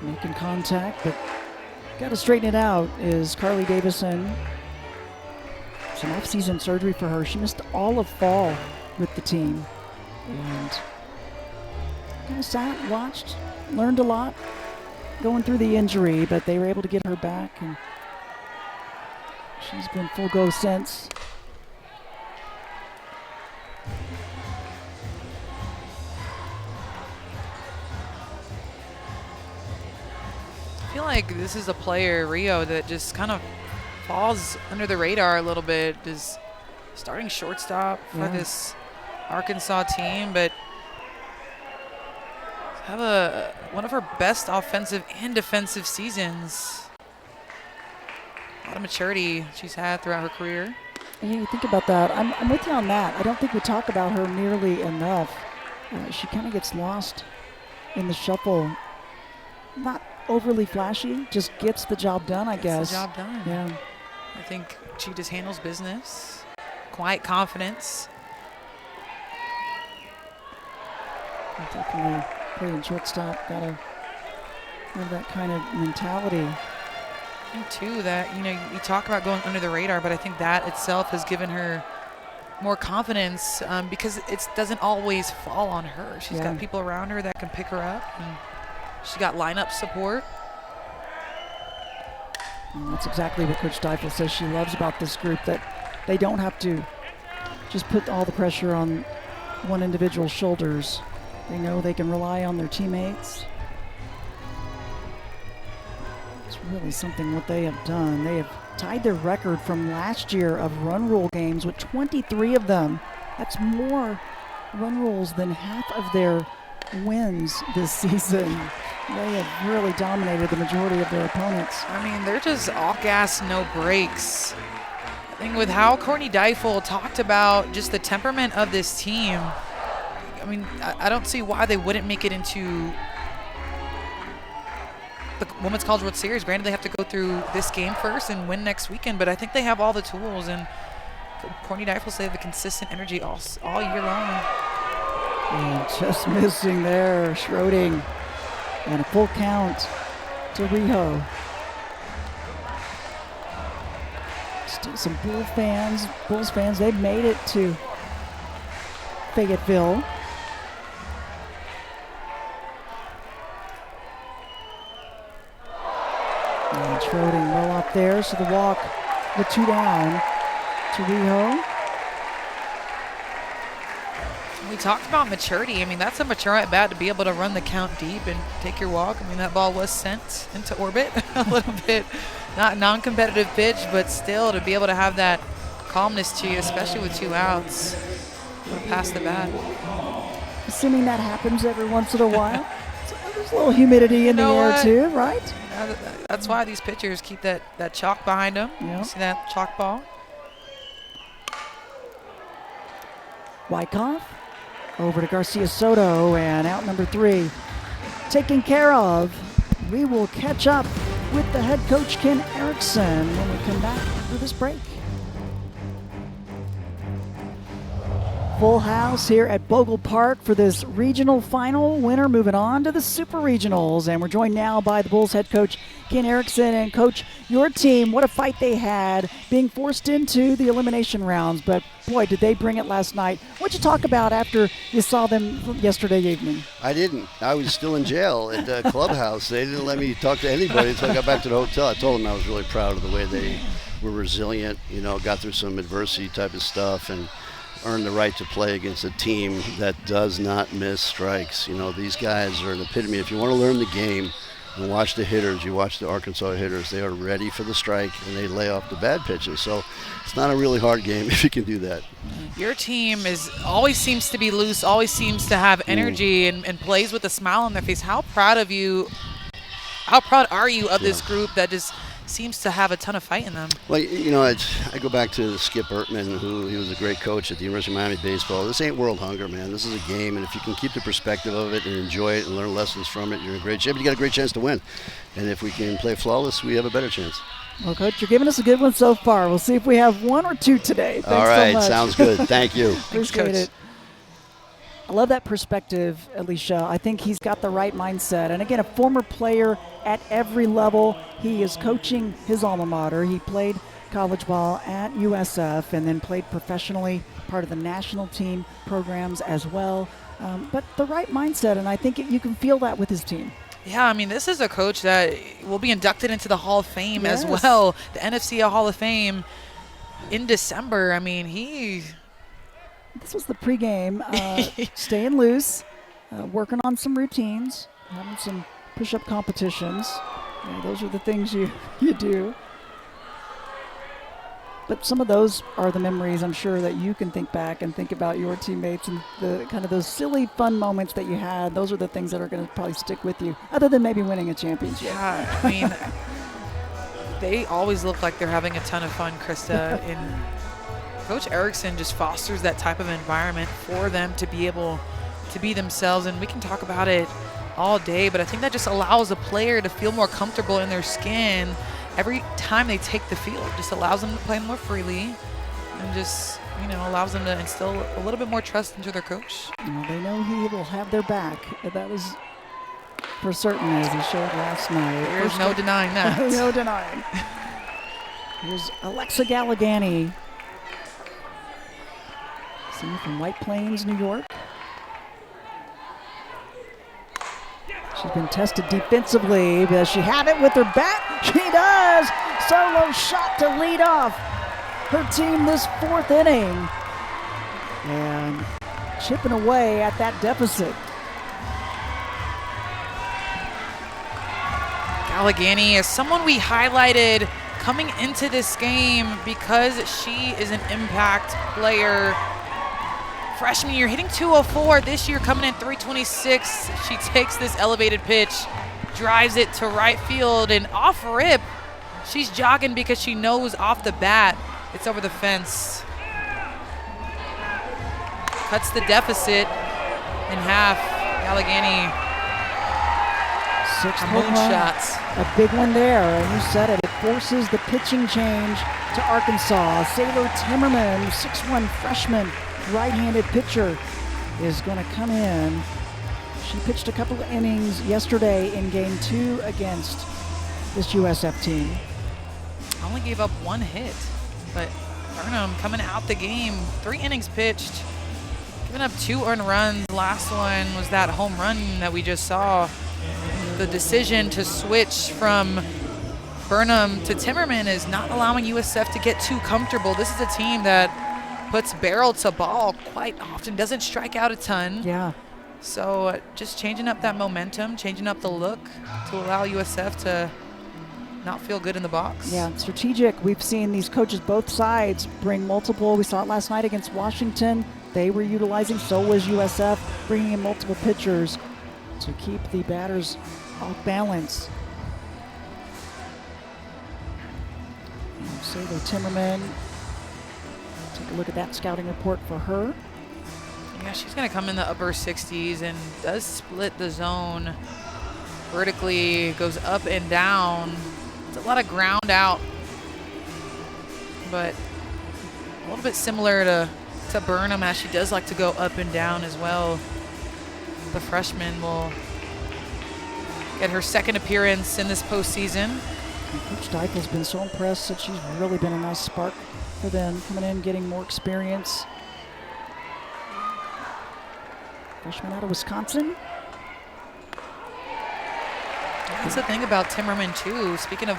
Making contact, but got to straighten it out is Carly Davison. Some off-season surgery for her. She missed all of fall with the team. And kind of sat, watched, learned a lot going through the injury, but they were able to get her back, and she's been full go since. I feel like this is a player, Rio, that just kind of falls under the radar a little bit. Is starting shortstop for this Arkansas team, but have one of her best offensive and defensive seasons. A lot of maturity she's had throughout her career. Yeah, you think about that. I'm with you on that. I don't think we talk about her nearly enough. She kind of gets lost in the shuffle. Not overly flashy, just gets the job done, I guess. Gets the job done. Yeah. I think she just handles business. Quiet confidence. Definitely playing shortstop. Gotta have that kind of mentality. I think too that, you talk about going under the radar, but I think that itself has given her more confidence because it doesn't always fall on her. She's got people around her that can pick her up, and she's got lineup support. And that's exactly what Coach Deifel says she loves about this group, that they don't have to just put all the pressure on one individual's shoulders. They know they can rely on their teammates. It's really something what they have done. They have tied their record from last year of run rule games with 23 of them. That's more run rules than half of their wins this season. They have really dominated the majority of their opponents. I mean, they're just all gas, no brakes. I think with how Courtney Deifel talked about just the temperament of this team, I mean, I don't see why they wouldn't make it into the Women's College World Series. Granted, they have to go through this game first and win next weekend, but I think they have all the tools. And Courtney Deifel said the consistent energy all year long. And just missing there, Schroding. And a full count to Riho. Still some Bulls fans, they've made it to Fayetteville. And Schroding well up there, so the walk, the 2 down to Riho. We talked about maturity. I mean, that's a mature at bat to be able to run the count deep and take your walk. I mean, that ball was sent into orbit a little bit, not non-competitive pitch, but still to be able to have that calmness to you, especially with 2 outs, past the bat. Assuming that happens every once in a while. There's a little humidity in the air too, right? That's why these pitchers keep that chalk behind them. Yep. You see that chalk ball? Wyckoff over to Garcia Soto, and out number 3 taken care of. We will catch up with the head coach Ken Erickson when we come back after this break. Full house here at Bogle Park for this regional final. Winner moving on to the Super Regionals. And we're joined now by the Bulls head coach Ken Erickson. And coach, your team, what a fight they had being forced into the elimination rounds. But boy, did they bring it last night. What'd you talk about after you saw them yesterday evening? I didn't. I was still in jail at the clubhouse. They didn't let me talk to anybody until I got back to the hotel. I told them I was really proud of the way they were resilient, got through some adversity type of stuff. And earned the right to play against a team that does not miss strikes. You know, these guys are an epitome. If you want to learn the game and watch the hitters, you watch the Arkansas hitters, they are ready for the strike and they lay off the bad pitches. So it's not a really hard game if you can do that. Your team always seems to be loose, always seems to have energy and plays with a smile on their face. How proud are you of this group that just seems to have a ton of fight in them? Well, you know, I go back to Skip Ertman, he was a great coach at the University of Miami baseball. This ain't world hunger, man. This is a game, and if you can keep the perspective of it and enjoy it and learn lessons from it, you're in great shape. You got a great chance to win. And if we can play flawless, we have a better chance. Well, Coach, you're giving us a good one so far. We'll see if we have one or two today. Thanks All right, so much. Sounds good. Thank you. Appreciate it. I love that perspective, Alicia. I think he's got the right mindset. And again, a former player at every level. He is coaching his alma mater. He played college ball at USF and then played professionally, part of the national team programs as well. But the right mindset, and I think you can feel that with his team. Yeah, I mean, this is a coach that will be inducted into the Hall of Fame Yes. as well, the NCAA Hall of Fame in December. I mean, This was the pregame, staying loose, working on some routines, having some push-up competitions. Those are the things you do. But some of those are the memories, I'm sure, that you can think back and think about your teammates and the kind of those silly, fun moments that you had. Those are the things that are going to probably stick with you, other than maybe winning a championship. Yeah, I mean, they always look like they're having a ton of fun, Krista. And Coach Erickson just fosters that type of environment for them to be able to be themselves. And we can talk about it all day, but I think that just allows a player to feel more comfortable in their skin every time they take the field. It just allows them to play more freely and just, allows them to instill a little bit more trust into their coach. They know he will have their back. That was for certain, as he showed last night. There's no denying that. No denying. Here's Alexa Galligani, senior from White Plains, New York. She's been tested defensively. Does she have it with her bat? She does! Solo shot to lead off her team this fourth inning. And chipping away at that deficit. Galligani is someone we highlighted coming into this game because she is an impact player. Freshman year, hitting 204. This year, coming in 326. She takes this elevated pitch, drives it to right field, and off rip, she's jogging because she knows off the bat it's over the fence. Cuts the deficit in half. Galligani, Sixth a home run. moonshot. A big one there, and you said it. It forces the pitching change to Arkansas. Sailor Timmerman, 6'1" freshman, right-handed pitcher, is going to come in. She pitched a couple of innings yesterday in Game 2 against this USF team. Only gave up one hit, but Burnham coming out the game, 3 innings pitched, giving up 2 earned runs. Last one was that home run that we just saw. The decision to switch from Burnham to Timmerman is not allowing USF to get too comfortable. This is a team that puts barrel to ball quite often, doesn't strike out a ton. Yeah. So just changing up that momentum, changing up the look to allow USF to not feel good in the box. Yeah, strategic. We've seen these coaches, both sides, bring multiple. We saw it last night against Washington. They were utilizing, so was USF, bringing in multiple pitchers to keep the batters off balance. Sailor Timmerman, take a look at that scouting report for her. Yeah, she's going to come in the upper 60s and does split the zone vertically, goes up and down. It's a lot of ground out, but a little bit similar to Burnham, as she does like to go up and down as well. The freshman will get her second appearance in this postseason. Coach Deichel's been so impressed that she's really been a nice spark for them, coming in, getting more experience. Freshman out of Wisconsin. That's the thing about Timmerman too. Speaking of,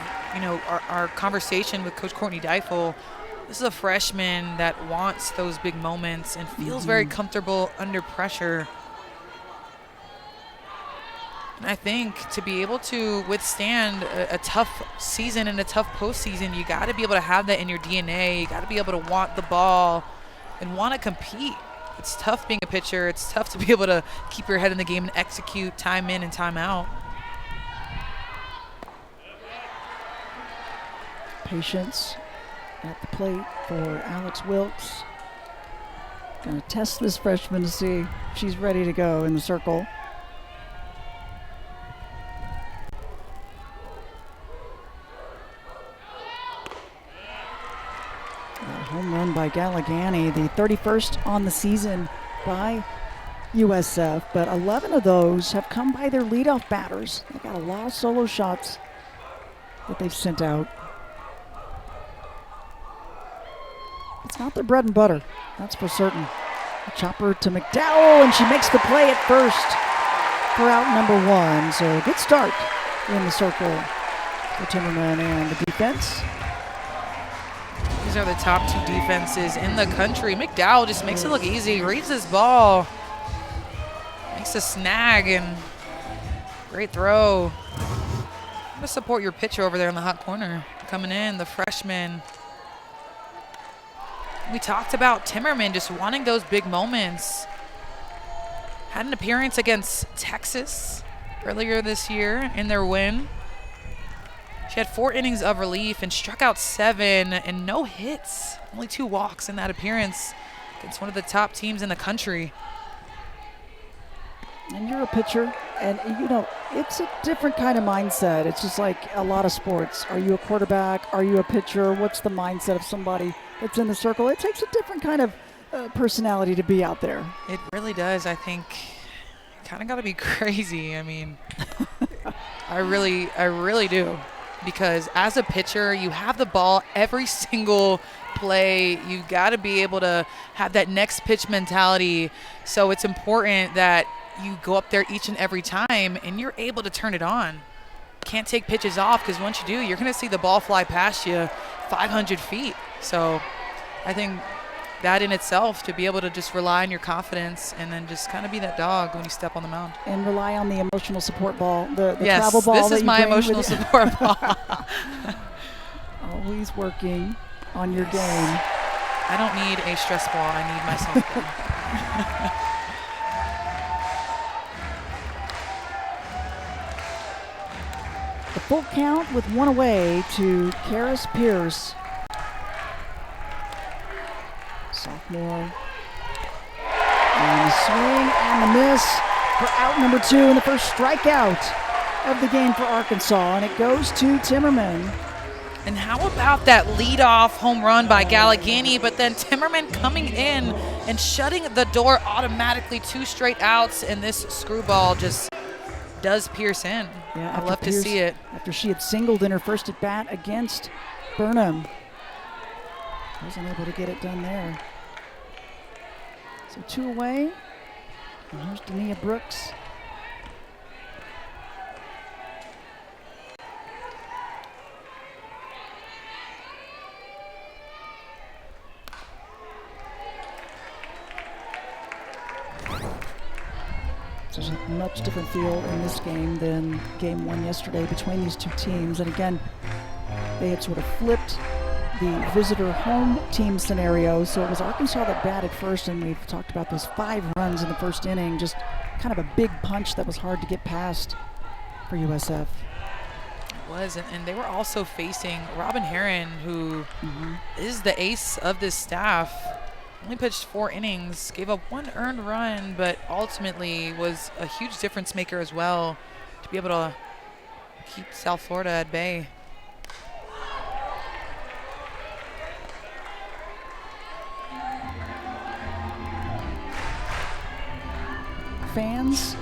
our conversation with Coach Courtney Deifel, This is a freshman that wants those big moments and feels very comfortable under pressure. And I think to be able to withstand a tough season and a tough postseason, you got to be able to have that in your DNA. You got to be able to want the ball and want to compete. It's tough being a pitcher. It's tough to be able to keep your head in the game and execute time in and time out. Patience at the plate for Alex Wilkes. Going to test this freshman to see if she's ready to go in the circle. A home run by Galligani, the 31st on the season by USF, but 11 of those have come by their leadoff batters. They've got a lot of solo shots that they've sent out. It's not their bread and butter, that's for certain. A chopper to McDowell, and she makes the play at first for out number 1. So a good start in the circle for Timmerman and the defense. These are the top 2 defenses in the country. McDowell just makes it look easy, reads his ball, makes a snag, and great throw. I'm going to support your pitcher over there in the hot corner. Coming in, the freshman. We talked about Timmerman just wanting those big moments. Had an appearance against Texas earlier this year in their win. She had 4 innings of relief and struck out 7 and no hits. Only 2 walks in that appearance against one of the top teams in the country. And you're a pitcher, and you know, it's a different kind of mindset. It's just like a lot of sports. Are you a quarterback? Are you a pitcher? What's the mindset of somebody that's in the circle? It takes a different kind of personality to be out there. It really does. I think you kind of got to be crazy. I mean, I really do. Because as a pitcher, you have the ball every single play. You got to be able to have that next pitch mentality. So it's important that you go up there each and every time and you're able to turn it on. Can't take pitches off, because once you do, you're going to see the ball fly past you 500 feet. So I think that in itself, to be able to just rely on your confidence and then just kind of be that dog when you step on the mound. And rely on the emotional support ball, the yes, travel ball. This is my emotional support ball. Always working on your game. I don't need a stress ball. I need my softball. The full count with 1 away to Karis Pierce. Sophomore. And the swing and the miss for out number 2, and the first strikeout of the game for Arkansas, and it goes to Timmerman. And how about that leadoff home run by Galligani, but then Timmerman coming in and shutting the door automatically, 2 straight outs, and this screwball just does Pierce in. Yeah, I love to see it. After she had singled in her first at bat against Burnham. Wasn't able to get it done there. So 2 away. And here's Dania Brooks. So there's a much different feel in this game than game 1 yesterday between these 2 teams. And again, they had sort of flipped the visitor home team scenario. So it was Arkansas that batted first, and we've talked about those 5 runs in the first inning. Just kind of a big punch that was hard to get past for USF. It was, and they were also facing Robin Heron, who is the ace of this staff. Only pitched 4 innings, gave up 1 earned run, but ultimately was a huge difference maker as well to be able to keep South Florida at bay. Fans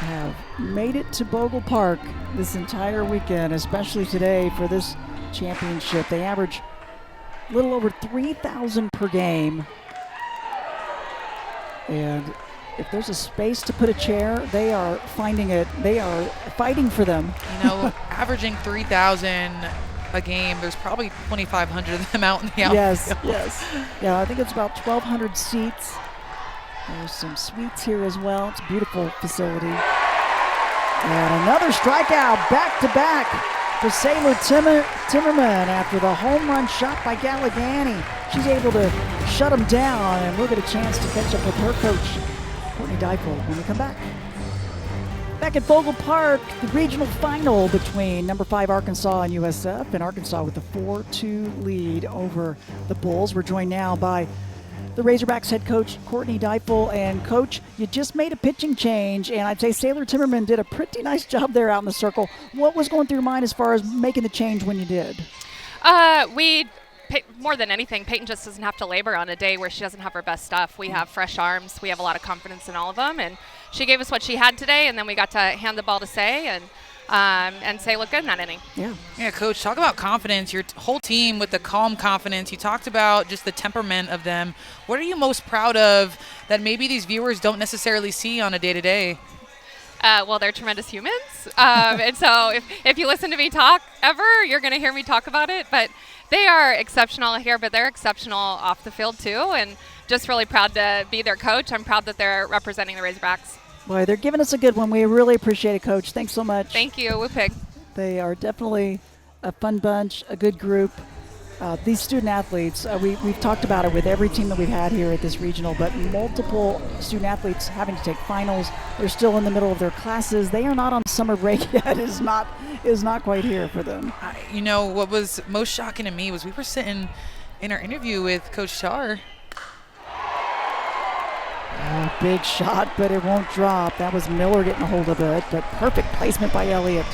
have made it to Bogle Park this entire weekend, especially today for this championship. They average a little over 3,000 per game. And if there's a space to put a chair, they are finding it. They are fighting for them. You know, averaging 3,000 a game. There's probably 2,500 of them out in the outfield. Yes. Yeah, I think it's about 1,200 seats. There's some suites here as well. It's a beautiful facility. And another strikeout back-to-back for Sailor Timmerman after the home run shot by Galligani. She's able to shut him down, and we'll get a chance to catch up with her coach, Courtney Deichel, when we come back. Back at Vogel Park, the regional final between number 5 Arkansas and USF, and Arkansas with a 4-2 lead over the Bulls. We're joined now by the Razorbacks head coach, Courtney Deichel. And Coach, you just made a pitching change, and I'd say Sailor Timmerman did a pretty nice job there out in the circle. What was going through your mind as far as making the change when you did? More than anything, Peyton just doesn't have to labor on a day where she doesn't have her best stuff. We have fresh arms. We have a lot of confidence in all of them, and she gave us what she had today, and then we got to hand the ball to Say and Say looked good in that inning. Yeah, Coach, talk about confidence. Your whole team with the calm confidence. You talked about just the temperament of them. What are you most proud of that maybe these viewers don't necessarily see on a day-to-day? Well, they're tremendous humans, and so if you listen to me talk ever, you're going to hear me talk about it, but they are exceptional here, but they're exceptional off the field too, and just really proud to be their coach. I'm proud that they're representing the Razorbacks. Boy, they're giving us a good one. We really appreciate it, Coach. Thanks so much. Thank you, Woo Pig. They are definitely a fun bunch, a good group. These student athletes, we've talked about it with every team that we've had here at this regional, but multiple student athletes having to take finals. They're still in the middle of their classes. They are not on summer break yet. Is not quite here for them. You know, what was most shocking to me was we were sitting in our interview with Coach Char. Oh, big shot, but it won't drop. That was Miller getting a hold of it, but perfect placement by Elliott.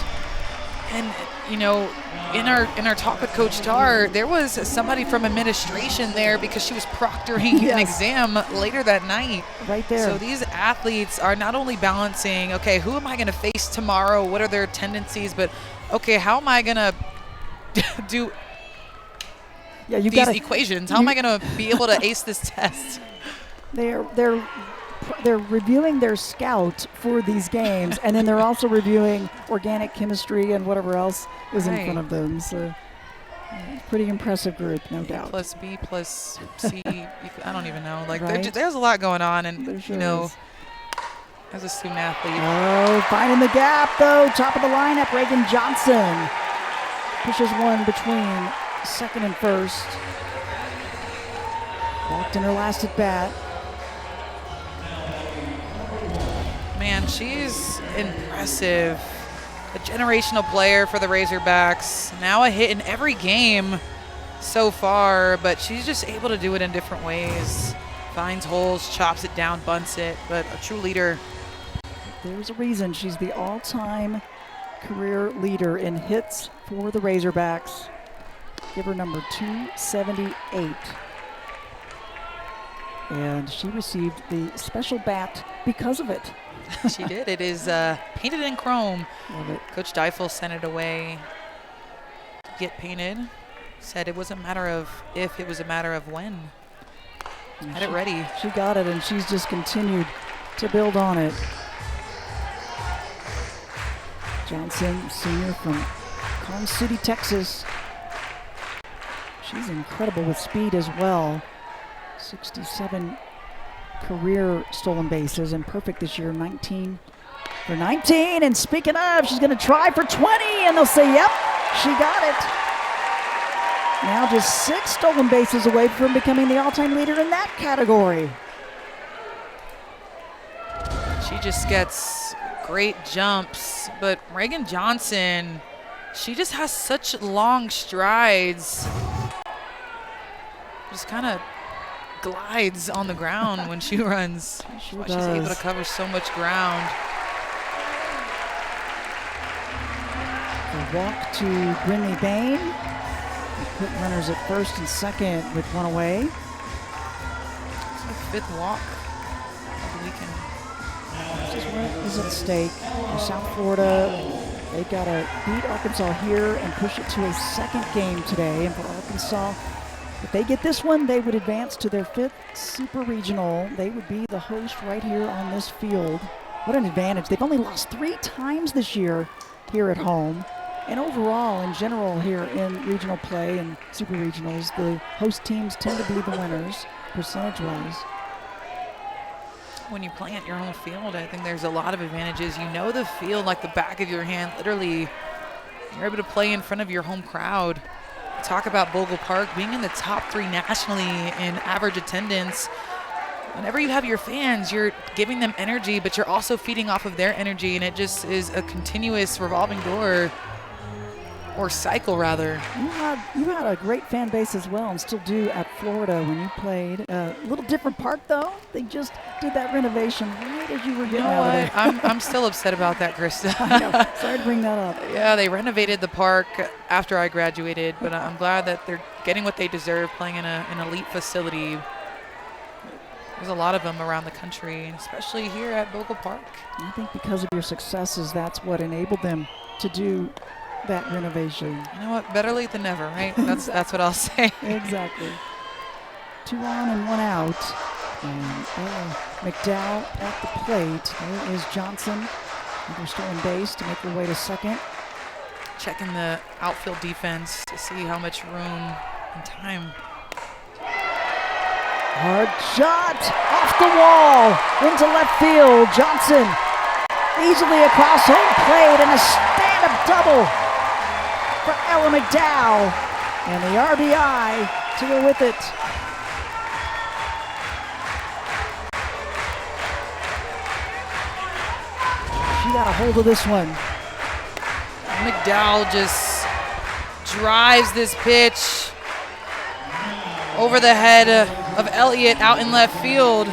And, you know, in our talk with Coach Tar, there was somebody from administration there because she was proctoring an exam later that night. Right there. So these athletes are not only balancing, okay, who am I going to face tomorrow? What are their tendencies? But, okay, how am I going to do these equations? How am I going to be able to ace this test? They're reviewing their scout for these games, and then they're also reviewing organic chemistry and whatever else is in front of them. So, pretty impressive group, no doubt. Plus B plus C. I don't even know. Like, right? there's a lot going on, and there sure you know, is. as a student athlete. Oh, finding the gap though. Top of the lineup, Reagan Johnson pushes one between second and first. Walked in her last at bat. Man, she's impressive. A generational player for the Razorbacks. Now a hit in every game so far, but she's just able to do it in different ways. Finds holes, chops it down, bunts it, but a true leader. There's a reason she's the all-time career leader in hits for the Razorbacks. Give her number 278. And she received the special bat because of it. She did. It is painted in chrome. Love it. Coach Deichel sent it away to get painted. Said it wasn't a matter of if, it was a matter of when. Had it ready. She got it, and she's just continued to build on it. Johnson, senior from Collins City, Texas. She's incredible with speed as well. 67 career stolen bases and perfect this year, 19 for 19. And speaking of, she's going to try for 20, and they'll say, yep, she got it. Now just 6 stolen bases away from becoming the all-time leader in that category. She just gets great jumps, but Reagan Johnson, she just has such long strides. Just kind of glides on the ground when she runs. She's able to cover so much ground. A walk to Brinley Bain. Put runners at first and second with one away. It's the 5th walk of the weekend. This is what is at stake. For South Florida, they got to beat Arkansas here and push it to a second game today. And for Arkansas, if they get this one, they would advance to their 5th Super Regional. They would be the host right here on this field. What an advantage. They've only lost 3 times this year here at home. And overall, in general here in regional play and super regionals, the host teams tend to be the winners, percentage-wise. When you play at your home field, I think there's a lot of advantages. You know the field like the back of your hand. Literally, you're able to play in front of your home crowd. Talk about Bogle Park being in the top 3 nationally in average attendance. Whenever you have your fans, you're giving them energy, but you're also feeding off of their energy, and it just is a continuous revolving door, or cycle rather. You had a great fan base as well, and still do at Florida when you played. A little different park though. They just did that renovation right as you were getting out of there. I'm still upset about that, Krista. I know. Sorry to bring that up. Yeah, they renovated the park after I graduated, but I'm glad that they're getting what they deserve, playing in an elite facility. There's a lot of them around the country, especially here at Bogle Park. I think because of your successes, that's what enabled them to do that renovation. You know what? Better late than never, right? That's what I'll say. Exactly. 2 on and 1 out. And McDowell at the plate. There is Johnson. They're stolen base to make their way to second. Checking the outfield defense to see how much room and time. Hard shot off the wall into left field. Johnson easily across home plate and a stand-up double for Ella McDowell. And the RBI to go with it. She got a hold of this one. McDowell just drives this pitch over the head of Elliott out in left field.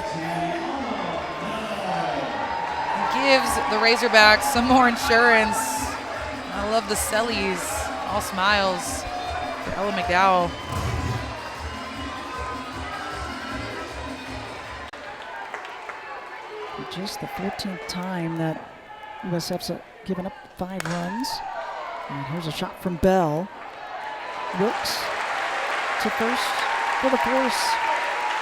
Gives the Razorbacks some more insurance. I love the Sellies, all smiles for Ella McDowell. Just the 14th time that USF's given up 5 runs. And here's a shot from Bell. Wilkes to first for the force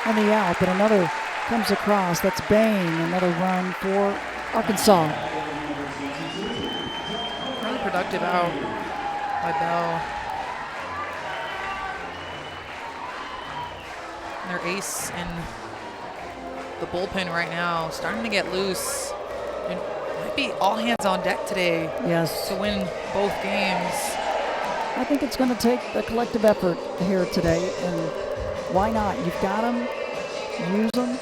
and the out, but another comes across. That's Bain, another run for Arkansas. Really productive out by Bell. Their ace in the bullpen right now, starting to get loose. And might be all hands on deck today. Yes. To win both games. I think it's going to take a collective effort here today, and why not? You've got them, use them.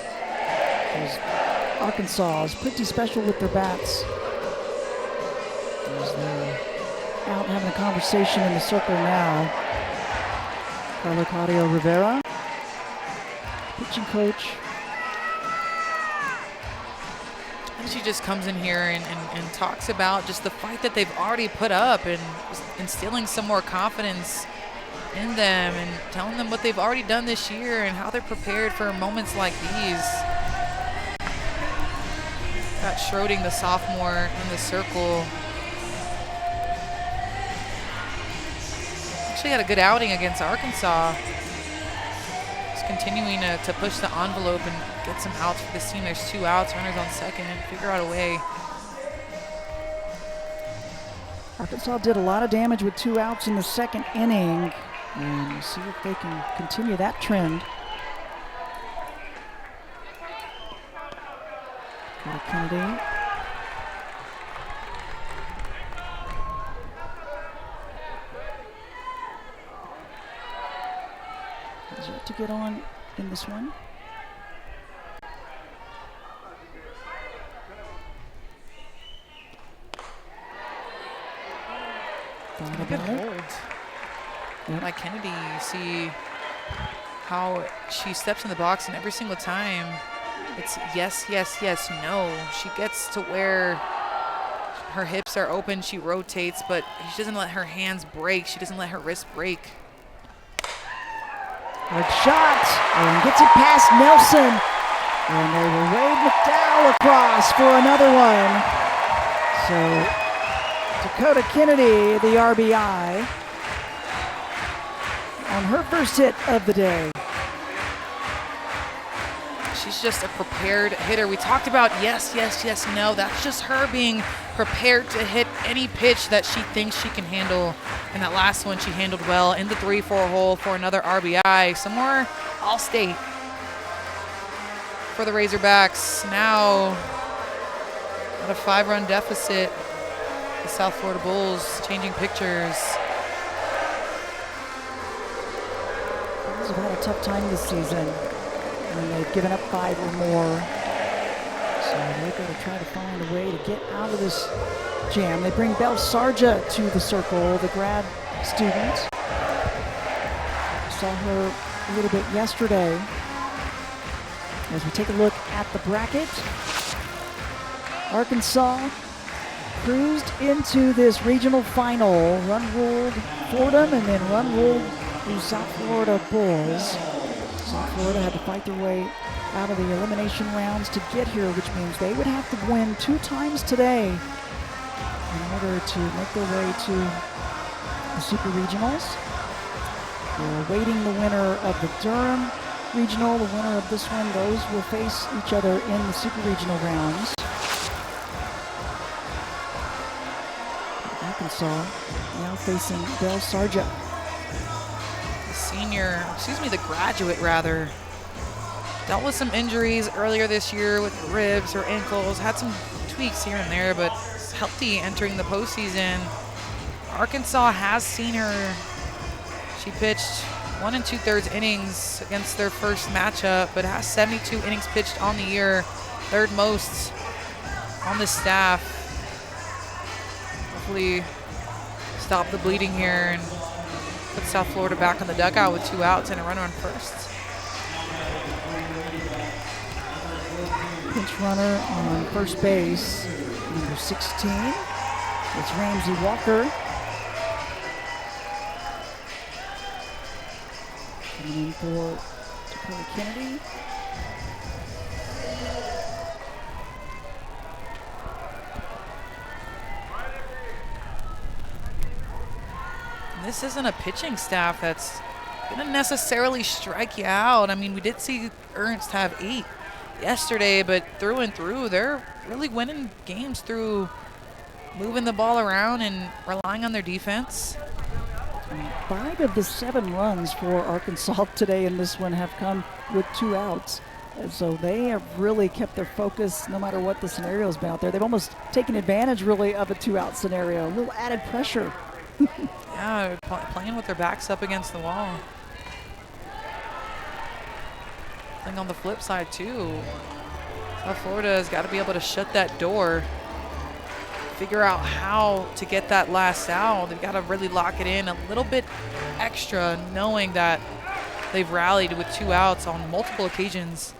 Arkansas is pretty special with their bats. As they're out having a conversation in the circle now. Carlo Claudio Rivera, pitching coach. She just comes in here and talks about just the fight that they've already put up and instilling some more confidence in them and telling them what they've already done this year and how they're prepared for moments like these. Got Schroding, the sophomore, in the circle. Actually had a good outing against Arkansas. Just continuing to push the envelope and get some outs for this team. There's 2 outs, runners on second, figure out a way. Arkansas did a lot of damage with 2 outs in the second inning, and we'll see if they can continue that trend. Kennedy. Has yet to get on in this one. Good hold. Yep. Like Kennedy, you see how she steps in the box, and every single time it's yes, yes, yes, no. She gets to where her hips are open, she rotates, but she doesn't let her hands break. She doesn't let her wrist break. Hard shot, and gets it past Nelson. And they will wave McDowell across for another one. So Dakota Kennedy, the RBI, on her first hit of the day. She's just a prepared hitter. We talked about yes, yes, yes, no. That's just her being prepared to hit any pitch that she thinks she can handle. And that last one she handled well in the 3-4 hole for another RBI. Some more All-State for the Razorbacks. Now at a 5-run deficit. The South Florida Bulls changing pictures. Bulls have had a tough time this season when they've given up 5 or more. So they've got to try to find a way to get out of this jam. They bring Belle Sarja to the circle, the grad student. Saw her a little bit yesterday. As we take a look at the bracket, Arkansas cruised into this regional final. Run-ruled Fordham and then run-ruled the South Florida Bulls. South Florida had to fight their way out of the elimination rounds to get here, which means they would have to win 2 times today in order to make their way to the Super Regionals. We're awaiting the winner of the Durham Regional. The winner of this one, those will face each other in the Super Regional rounds. Arkansas now facing Belle Sarja. The graduate rather, dealt with some injuries earlier this year with her ribs, her ankles, had some tweaks here and there, but is healthy entering the postseason. Arkansas has seen her. She pitched 1 2/3 innings against their first matchup, but has 72 innings pitched on the year, 3rd most on the staff. Hopefully stop the bleeding here and put South Florida back on the dugout with 2 outs and a runner on first. Pinch runner on first base, number 16. It's Ramsey Walker. Coming in for Dakota Kennedy. This isn't a pitching staff that's going to necessarily strike you out. I mean, we did see Ernst have 8 yesterday, but through and through, they're really winning games through moving the ball around and relying on their defense. 5 of the 7 runs for Arkansas today in this one have come with 2 outs. And so they have really kept their focus no matter what the scenario's been out there. They've almost taken advantage really of a 2-out scenario. A little added pressure. Yeah, playing with their backs up against the wall. And on the flip side too, South Florida has got to be able to shut that door, figure out how to get that last out. They've got to really lock it in a little bit extra, knowing that they've rallied with 2 outs on multiple occasions.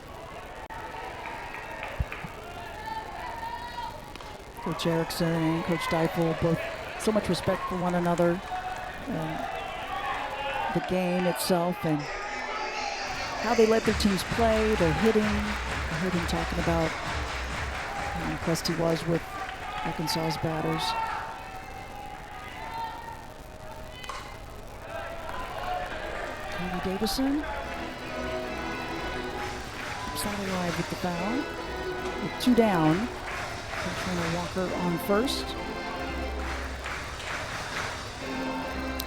Coach Erickson and Coach Deifel, both so much respect for one another, and the game itself and how they let their teams play, their hitting. I heard him talking about how impressed he was with Arkansas's batters. Tony Davison keeps that alive with the foul. With 2 down, Trainer Walker on first.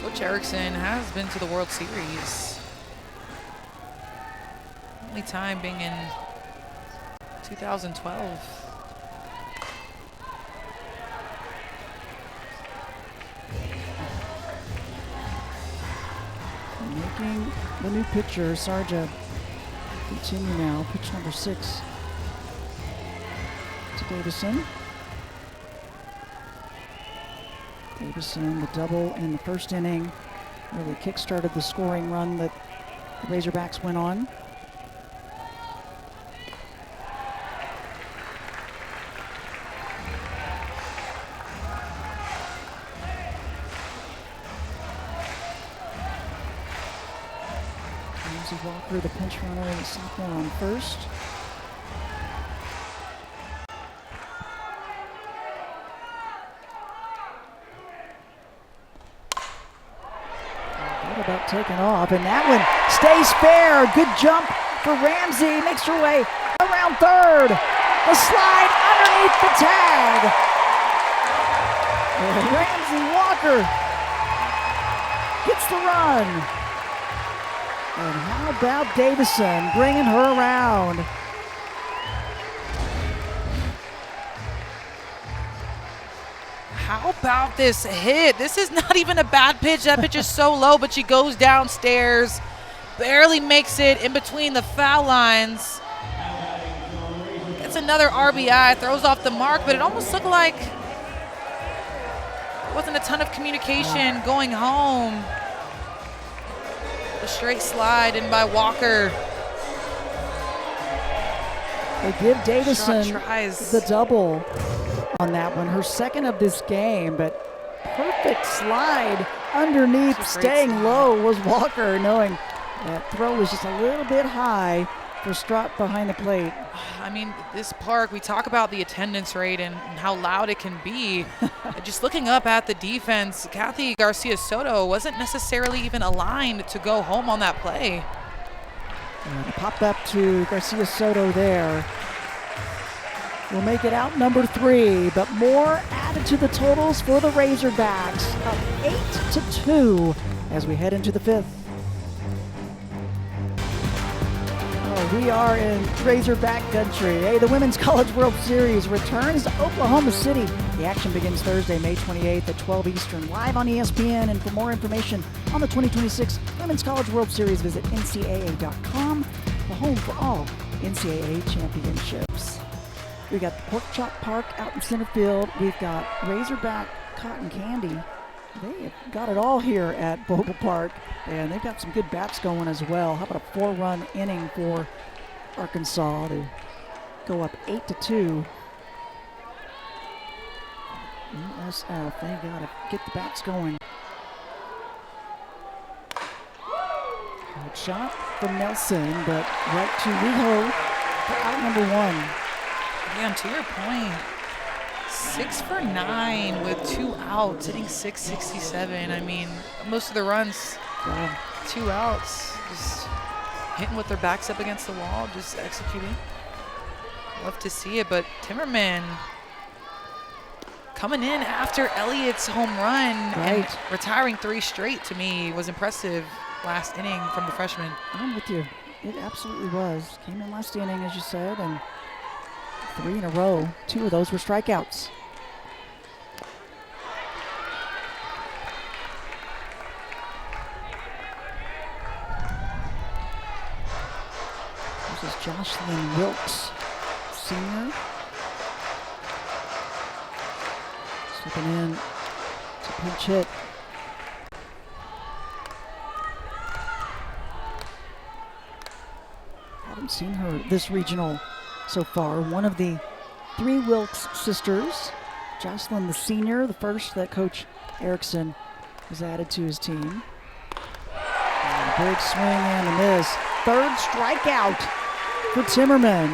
Coach Erickson has been to the World Series. Only time being in 2012. Making the new pitcher, Sarja, continue now. Pitch number 6 to Davison. Davison, the double in the first inning, really kick-started the scoring run that the Razorbacks went on. Ramsey Walker, the pinch runner, and the sophomore on first. About taken off, and that one stays fair. Good jump for Ramsey, makes her way around third. The slide underneath the tag. And Ramsey Walker gets the run. And how about Davison bringing her around? How about this hit? This is not even a bad pitch. That pitch is so low, but she goes downstairs, barely makes it in between the foul lines. Gets another RBI, throws off the mark, but it almost looked like there wasn't a ton of communication going home. A straight slide in by Walker. They give Davison tries. the double on that one, her second of this game, but perfect slide underneath, staying low was Walker, knowing that throw was just a little bit high for Strutt behind the plate. I mean, this park, we talk about the attendance rate and how loud it can be. Just looking up at the defense, Kathy Garcia Soto wasn't necessarily even aligned to go home on that play. The pop up to Garcia Soto there will make it out number 3, but more added to the totals for the Razorbacks, up 8-2 as we head into the 5th. We are in Razorback country. Hey, the Women's College World Series returns to Oklahoma City. The action begins Thursday, May 28th at 12 Eastern, live on ESPN. And for more information on the 2026 Women's College World Series, visit ncaa.com, the home for all NCAA championships. We got the Pork Chop Park out in center field. We've got Razorback Cotton Candy. They have got it all here at Bogle Park, and they've got some good bats going as well. How about a 4-run inning for Arkansas to go up 8-2? USF, they got to get the bats going. Good shot from Nelson, but right to Rijo for out number 1. Yeah, to your point, 6 for 9 with 2 outs, hitting .667. I mean, most of the runs, 2 outs, just hitting with their backs up against the wall, just executing. Love to see it, but Timmerman coming in after Elliott's home run and retiring 3 straight, to me was impressive last inning from the freshman. I'm with you. It absolutely was. Came in last inning, as you said, and 3 in a row. 2 of those were strikeouts. This is Jocelyn Wilkes, senior. Stepping in to pinch hit. Haven't seen her this regional so far. One of the 3 Wilkes sisters, Jocelyn the senior, the first that Coach Erickson has added to his team. And a big swing and a miss. 3rd strikeout for Timmerman.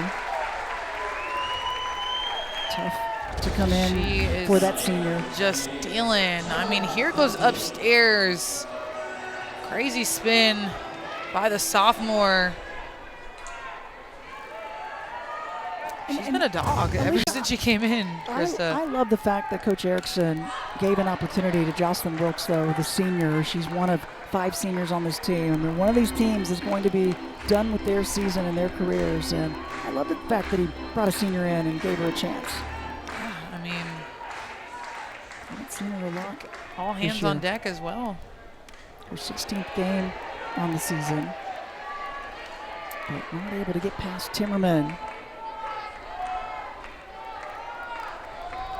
Tough to come in for that senior. Just dealing. I mean, here goes upstairs. Crazy spin by the sophomore. She's been a dog ever since she came in, Krista. I love the fact that Coach Erickson gave an opportunity to Jocelyn Wilkes, though, the senior. She's one of 5 seniors on this team. I mean, one of these teams is going to be done with their season and their careers, and I love the fact that he brought a senior in and gave her a chance. Yeah, I mean, I haven't seen her a lot. All hands on deck as well. Her 16th game on the season, but not able to get past Timmerman.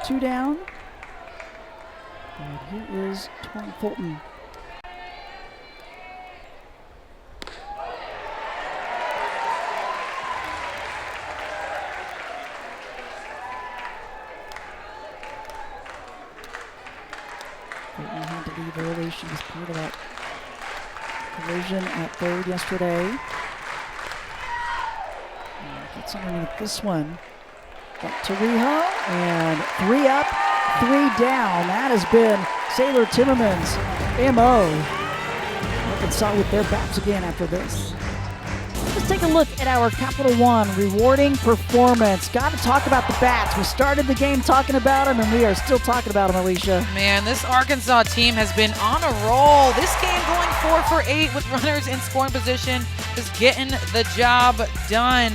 2 down. And here is Torrin Fulton. Fulton had to leave early. She was part of that collision at 3rd yesterday. And gets underneath this one. Back to Rijo, and 3 up, 3 down. That has been Sailor Timmerman's MO. Arkansas with their bats again after this. Let's take a look at our Capital One rewarding performance. Got to talk about the bats. We started the game talking about them, and we are still talking about them, Alicia. Man, this Arkansas team has been on a roll. This game going 4 for 8 with runners in scoring position, just getting the job done.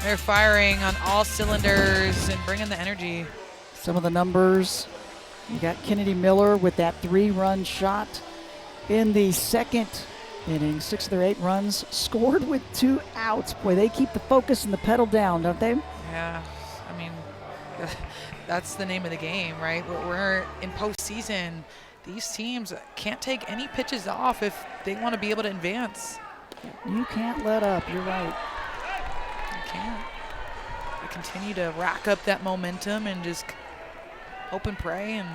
They're firing on all cylinders and bringing the energy. Some of the numbers. You got Kennedy Miller with that 3-run shot in the second inning. 6 of their 8 runs scored with 2 outs. Boy, they keep the focus and the pedal down, don't they? Yeah, I mean, that's the name of the game, right? We're in postseason. These teams can't take any pitches off if they want to be able to advance. You can't let up. You're right. You can't. They continue to rack up that momentum and just hope and pray and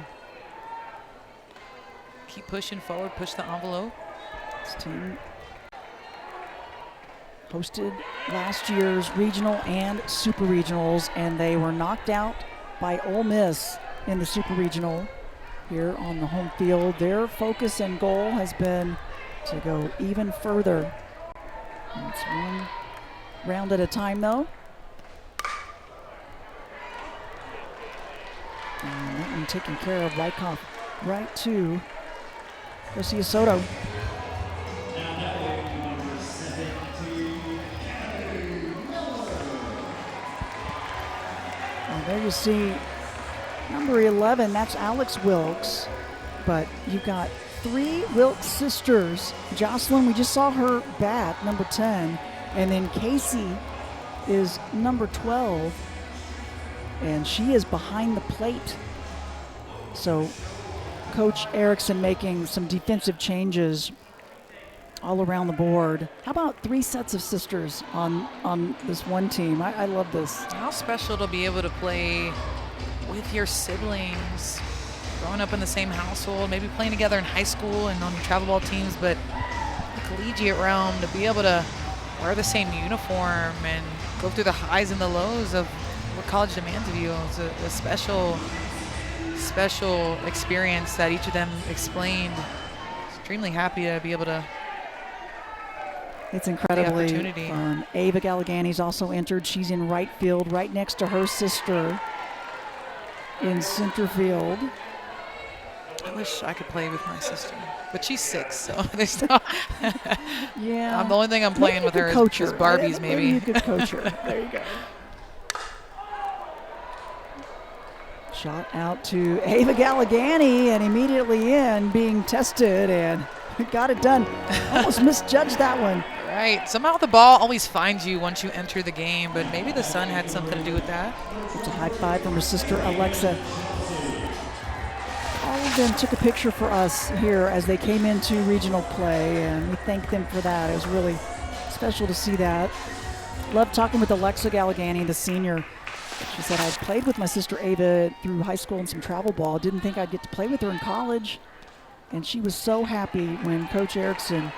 keep pushing forward, push the envelope. This team hosted last year's regional and super regionals, and they were knocked out by Ole Miss in the super regional here on the home field. Their focus and goal has been to go even further. It's one round at a time, though. And that one taken care of. Wyckoff right to Garcia Soto. And there you see number 11, that's Alex Wilkes. But you've got 3 Wilkes sisters. Jocelyn, we just saw her bat, number 10. And then Casey is number 12. And she is behind the plate. So Coach Erickson making some defensive changes all around the board. How about 3 sets of sisters on this one team? I love this. How special to be able to play with your siblings, growing up in the same household, maybe playing together in high school and on your travel ball teams, but the collegiate realm, to be able to wear the same uniform and go through the highs and the lows of what college demands of you. It's a special experience that each of them explained. Extremely happy to be able to. It's incredibly fun. Ava Galligani's also entered. She's in right field, right next to her sister in center field. I wish I could play with my sister, but she's 6, so there's no. Yeah. The only thing I'm playing with her is Barbies, maybe. You could coach her. There you go. Shot out to Ava Galligani and immediately in, being tested, and got it done. Almost misjudged that one. Right. Somehow the ball always finds you once you enter the game, but maybe the sun had something to do with that. It's a high five from her sister, Alexa. All of them took a picture for us here as they came into regional play, and we thank them for that. It was really special to see that. Loved talking with Alexa Galligani, the senior. She said, I played with my sister Ava through high school and some travel ball. Didn't think I'd get to play with her in college. And she was so happy when Coach Erickson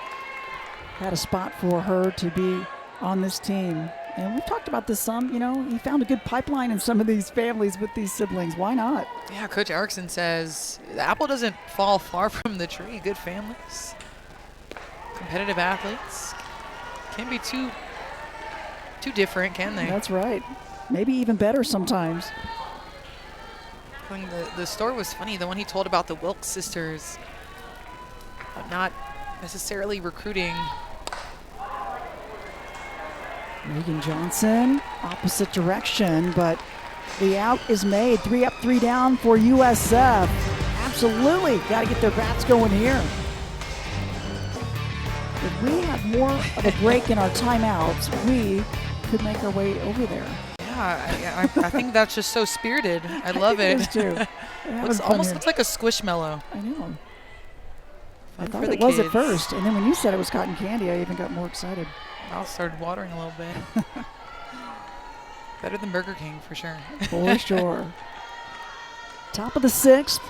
had a spot for her to be on this team. And we've talked about this some, he found a good pipeline in some of these families with these siblings. Why not? Yeah, Coach Erickson says the apple doesn't fall far from the tree. Good families, competitive athletes. Can't be too different, can they? That's right. Maybe even better sometimes. I mean, the story was funny, the one he told about the Wilkes sisters, not necessarily recruiting. Megan Johnson, opposite direction, but the out is made. 3 up, 3 down for USF. Absolutely, got to get their bats going here. If we had more of a break in our timeouts, we could make our way over there. Yeah, I think that's just so spirited. I love it. It is too. Almost looks like a Squishmallow. I know. I Fun thought for it the was at kids. first, and then when you said it was cotton candy, I even got more excited. Mouth started watering a little bit. Better than Burger King for sure. For sure. Top of the 6th.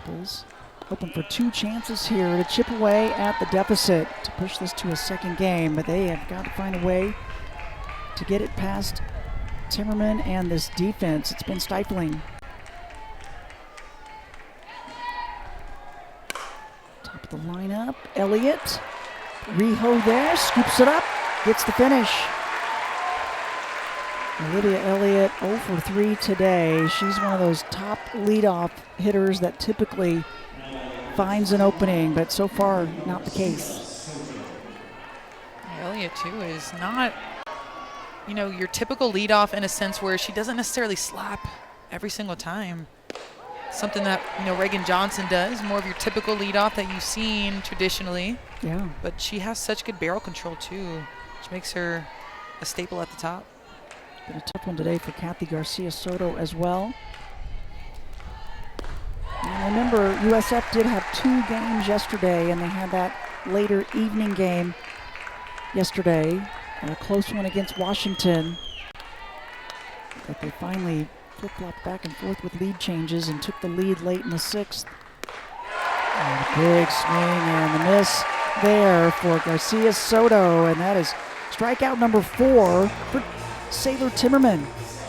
Bulls hoping for 2 chances here to chip away at the deficit to push this to a second game, but they have got to find a way to get it past Timmerman and this defense. It's been stifling. Top of the lineup, Elliott Riho there, scoops it up, gets the finish. Olivia Elliott 0 for 3 today. She's one of those top leadoff hitters that typically finds an opening, but so far not the case. Elliott too is not, your typical leadoff in a sense where she doesn't necessarily slap every single time. Something that, Reagan Johnson does, more of your typical leadoff that you've seen traditionally. Yeah. But she has such good barrel control too, which makes her a staple at the top. Been a tough one today for Kathy Garcia Soto as well. And remember, USF did have 2 games yesterday, and they had that later evening game yesterday, a close one against Washington. But they finally flip-flopped back and forth with lead changes and took the lead late in the 6th. And a big swing and the miss there for Garcia Soto, and that is strikeout number 4 for Sailor Timmerman.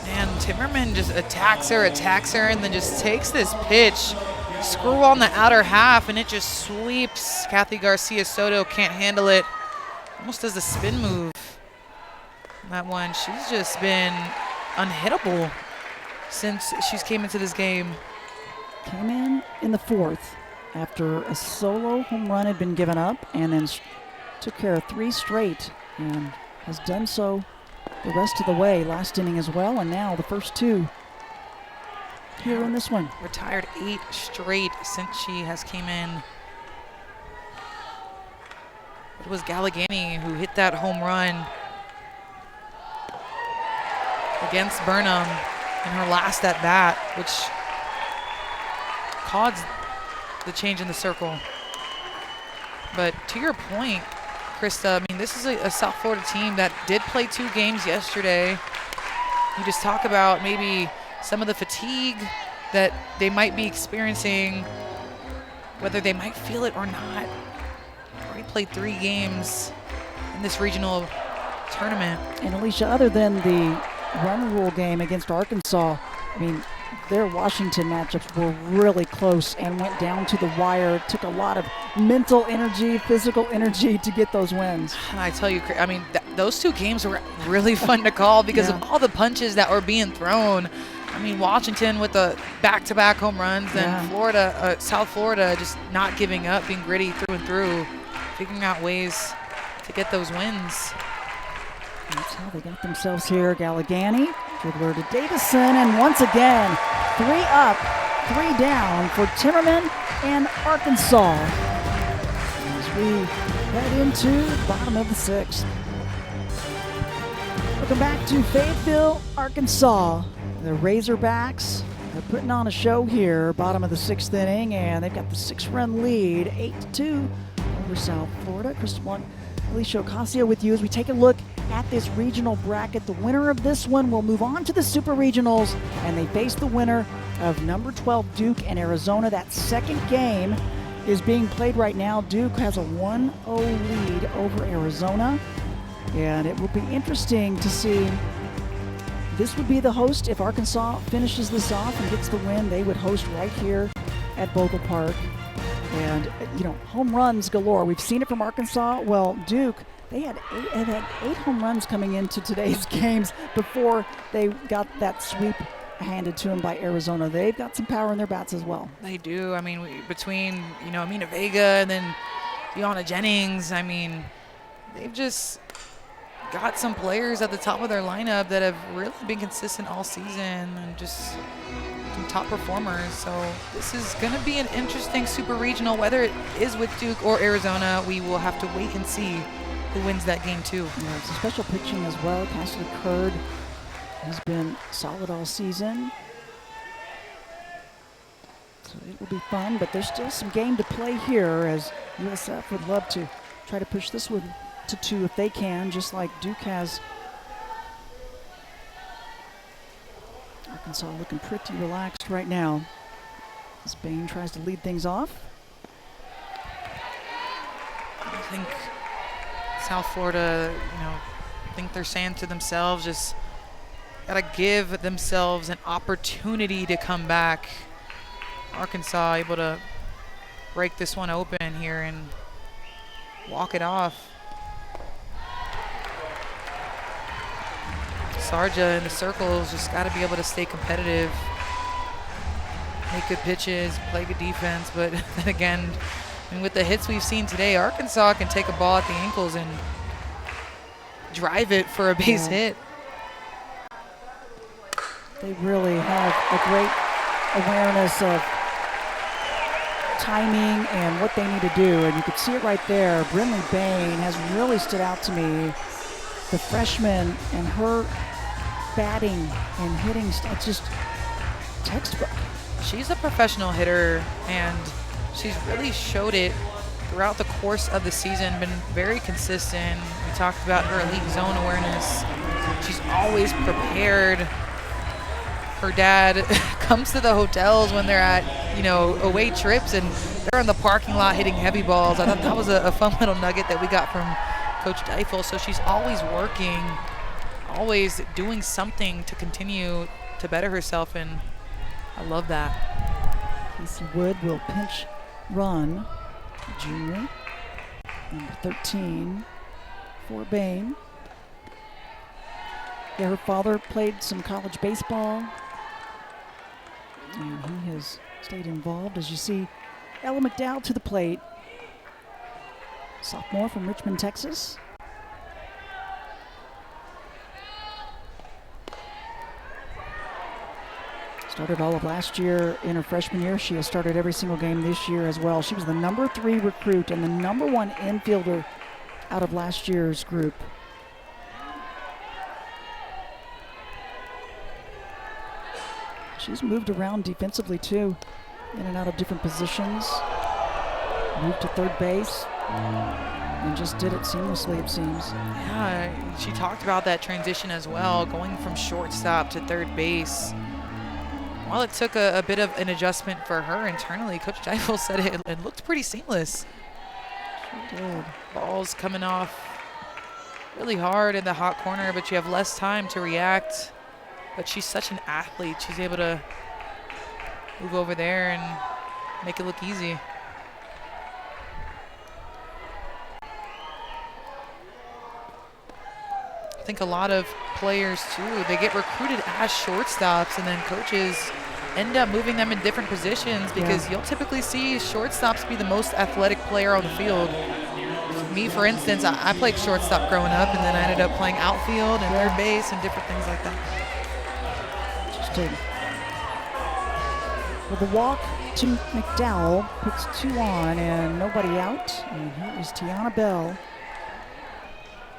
And Timmerman just attacks her, and then just takes this pitch, screw on the outer half, and it just sweeps. Kathy Garcia Soto can't handle it. Almost does a spin move. That one, she's just been unhittable since she's came into this game. Came in the 4th after a solo home run had been given up, and then took care of 3 straight, and has done so the rest of the way, last inning as well, and now the first 2 here in this one. Retired 8 straight since she has came in. It was Gallegani who hit that home run against Burnham in her last at bat, which caused the change in the circle. But to your point, Krista, this is a South Florida team that did play 2 games yesterday. You just talk about maybe some of the fatigue that they might be experiencing, whether they might feel it or not. Already played 3 games in this regional tournament. And Alicia, other than the run rule game against Arkansas, their Washington matchups were really close and went down to the wire. It took a lot of mental energy, physical energy to get those wins. I tell you, those 2 games were really fun to call because of all the punches that were being thrown. Washington with the back-to-back home runs, and Florida, South Florida just not giving up, being gritty through and through, figuring out ways to get those wins. That's how they got themselves here. Gallegani, dribbler to Davison, and once again, 3 up, 3 down for Timmerman and Arkansas as we head into the bottom of the 6th. Welcome back to Fayetteville, Arkansas. The Razorbacks are putting on a show here, bottom of the 6th inning, and they've got the 6-run lead, 8-2 over South Florida. Crystal Blunt, Alicia Ocasio with you as we take a look at this regional bracket. The winner of this one will move on to the Super Regionals, and they face the winner of number 12 Duke and Arizona. That second game is being played right now. Duke has a 1-0 lead over Arizona, and it will be interesting to see. This would be the host. If Arkansas finishes this off and gets the win, they would host right here at Bogle Park. And, home runs galore. We've seen it from Arkansas. Well, Duke, they had 8 home runs coming into today's games before they got that sweep handed to them by Arizona. They've got some power in their bats as well. They do. Between, Amina Vega and then Deanna Jennings, they've just got some players at the top of their lineup that have really been consistent all season and just some top performers. So this is going to be an interesting Super Regional. Whether it is with Duke or Arizona, we will have to wait and see who wins that game too. Yeah, it's a special pitching as well. Cassidy Curd has been solid all season. So it will be fun, but there's still some game to play here as USF would love to try to push this one to 2 if they can, just like Duke has. Arkansas looking pretty relaxed right now as Bain tries to lead things off. I think South Florida, I think they're saying to themselves, just gotta give themselves an opportunity to come back. Arkansas able to break this one open here in walk it off. Sarja in the circles just got to be able to stay competitive, make good pitches, play good defense. But then again, I mean, with the hits we've seen today, Arkansas can take a ball at the ankles and drive it for a base hit. They really have a great awareness of timing and what they need to do, and you could see it right there. Brinley Bain has really stood out to me. The freshman and her batting and hitting, it's just textbook. She's a professional hitter, and she's really showed it throughout the course of the season, been very consistent. We talked about her elite zone awareness. She's always prepared. Her dad comes to the hotels when they're at, away trips, and they're in the parking lot hitting heavy balls. I thought that was a fun little nugget that we got from Coach Deifel. So she's always working, always doing something to continue to better herself, and I love that. Casey Wood will pinch run, junior, number 13 for Bain. Yeah, her father played some college baseball, and he has stayed involved. As you see, Ella McDowell to the plate, sophomore from Richmond, Texas. Started all of last year in her freshman year. She has started every single game this year as well. She was the number 3 recruit and the number 1 infielder out of last year's group. She's moved around defensively too, in and out of different positions. Moved to third base and just did it seamlessly, it seems. Yeah, she talked about that transition as well, going from shortstop to third base. While it took a bit of an adjustment for her internally, Coach Deifel said it looked pretty seamless. Sure did. Balls coming off really hard in the hot corner, but you have less time to react. But she's such an athlete. She's able to move over there and make it look easy. I think a lot of players, too, they get recruited as shortstops, and then coaches end up moving them in different positions because you'll typically see shortstops be the most athletic player on the field. Me, for instance, I played shortstop growing up, and then I ended up playing outfield and third base and different things like that. With the walk to McDowell, puts 2 on and nobody out. And here is Tiana Bell.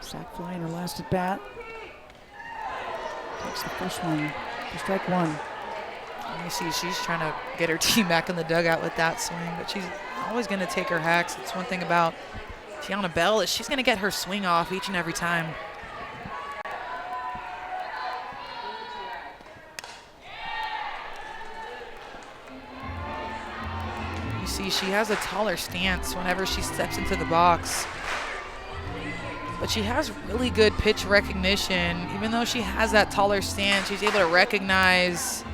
Sack fly in her last at bat. Takes the first one for strike 1. You see, she's trying to get her team back in the dugout with that swing, but she's always going to take her hacks. It's one thing about Tiana Bell is she's going to get her swing off each and every time. See, she has a taller stance whenever she steps into the box, but she has really good pitch recognition. Even though she has that taller stance, she's able to recognize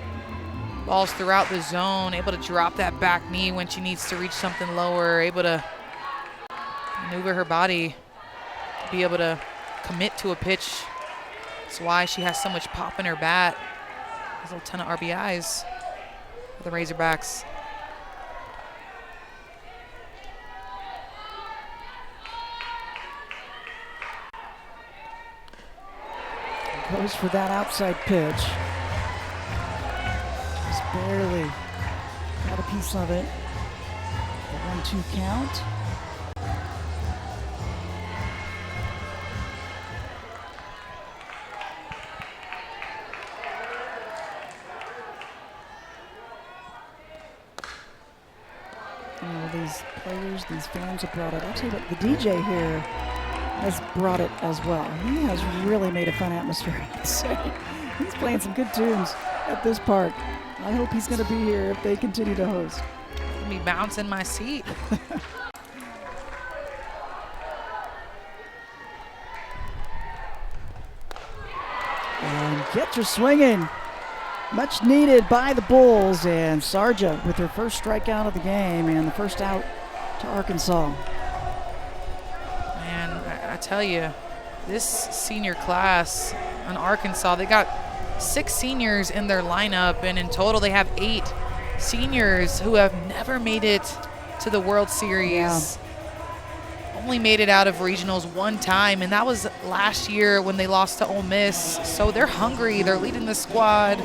balls throughout the zone, able to drop that back knee when she needs to reach something lower, able to maneuver her body to be able to commit to a pitch. That's why she has so much pop in her bat. Has a ton of RBIs for the Razorbacks. Goes for that outside pitch. Just barely got a piece of it. The 1-2 count. These players, these fans have brought it. I'll tell you what, the DJ here has brought it as well. He has really made a fun atmosphere. He's playing some good tunes at this park. I hope he's going to be here if they continue to host. Let me bounce in my seat. And catcher swinging. Much needed by the Bulls, and Sarja with her first strikeout of the game and the first out to Arkansas. tell you, this senior class on Arkansas, they got 6 seniors in their lineup, and in total they have 8 seniors who have never made it to the World Series. Yeah. Only made it out of regionals one time, and that was last year when they lost to Ole Miss. So they're hungry. They're leading the squad.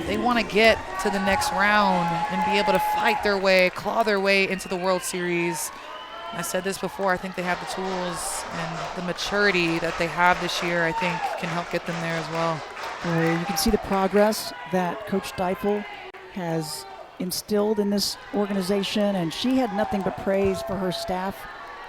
They want to get to the next round and be able to fight their way, claw their way into the World Series. I said this before, I think they have the tools and the maturity that they have this year, I think can help get them there as well. You can see the progress that Coach Deifel has instilled in this organization, and she had nothing but praise for her staff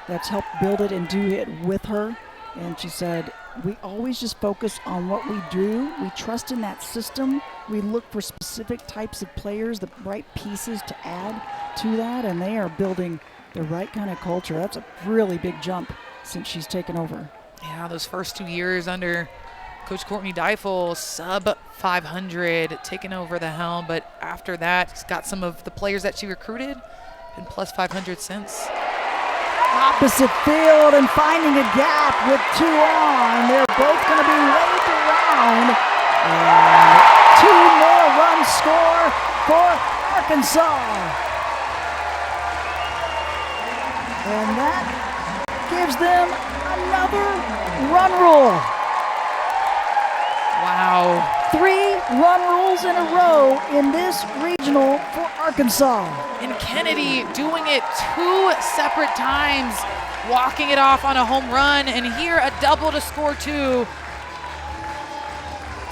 that's helped build it and do it with her. And she said, we always just focus on what we do. We trust in that system. We look for specific types of players, the right pieces to add to that, and they are building the right kind of culture. That's a really big jump since she's taken over. Yeah, those first 2 years under Coach Courtney Deifel, sub 500, taking over the helm. But after that, she's got some of the players that she recruited, been plus 500 since. Opposite field and finding a gap with 2 on. They're both going to be waved around. And 2 more runs score for Arkansas. And that gives them another run rule. Wow. 3 run rules in a row in this regional for Arkansas. And Kennedy doing it 2 separate times, walking it off on a home run, and here a double to score 2.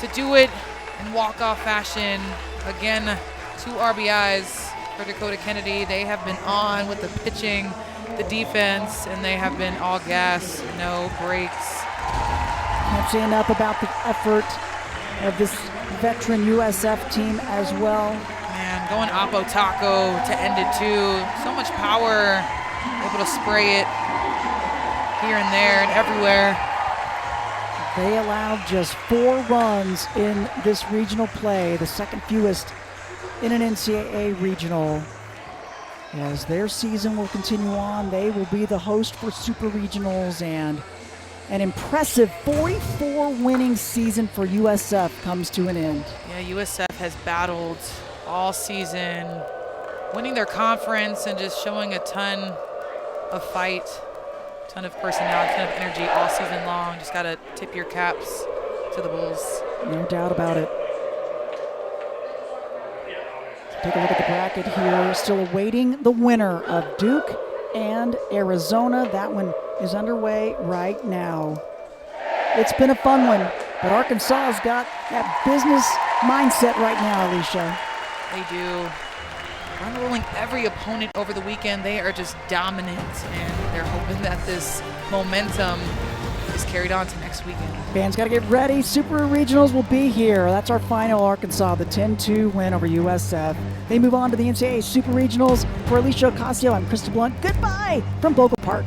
To do it in walk-off fashion. Again, 2 RBIs for Dakota Kennedy. They have been on with the pitching, the defense, and they have been all gas, no breaks. Can't say enough about the effort of this veteran USF team as well. Man, going Oppo Taco to end it too. So much power, able to spray it here and there and everywhere. They allowed just 4 runs in this regional play, the second fewest in an NCAA regional. As their season will continue on, they will be the host for Super Regionals, and an impressive 44 winning season for USF comes to an end. Yeah, USF has battled all season, winning their conference and just showing a ton of fight, ton of personality, ton of energy all season long. Just got to tip your caps to the Bulls. No doubt about it. Take a look at the bracket here. Still awaiting the winner of Duke and Arizona. That one is underway right now. It's been a fun one, but Arkansas has got that business mindset right now, Alicia. They do. Run rolling every opponent over the weekend. They are just dominant, and they're hoping that this momentum is carried on to next weekend. Fans got to get ready. Super Regionals will be here. That's our final, Arkansas, the 10-2 win over USF. They move on to the NCAA Super Regionals. For Alicia Ocasio, I'm Krista Blunt. Goodbye from Bogle Park.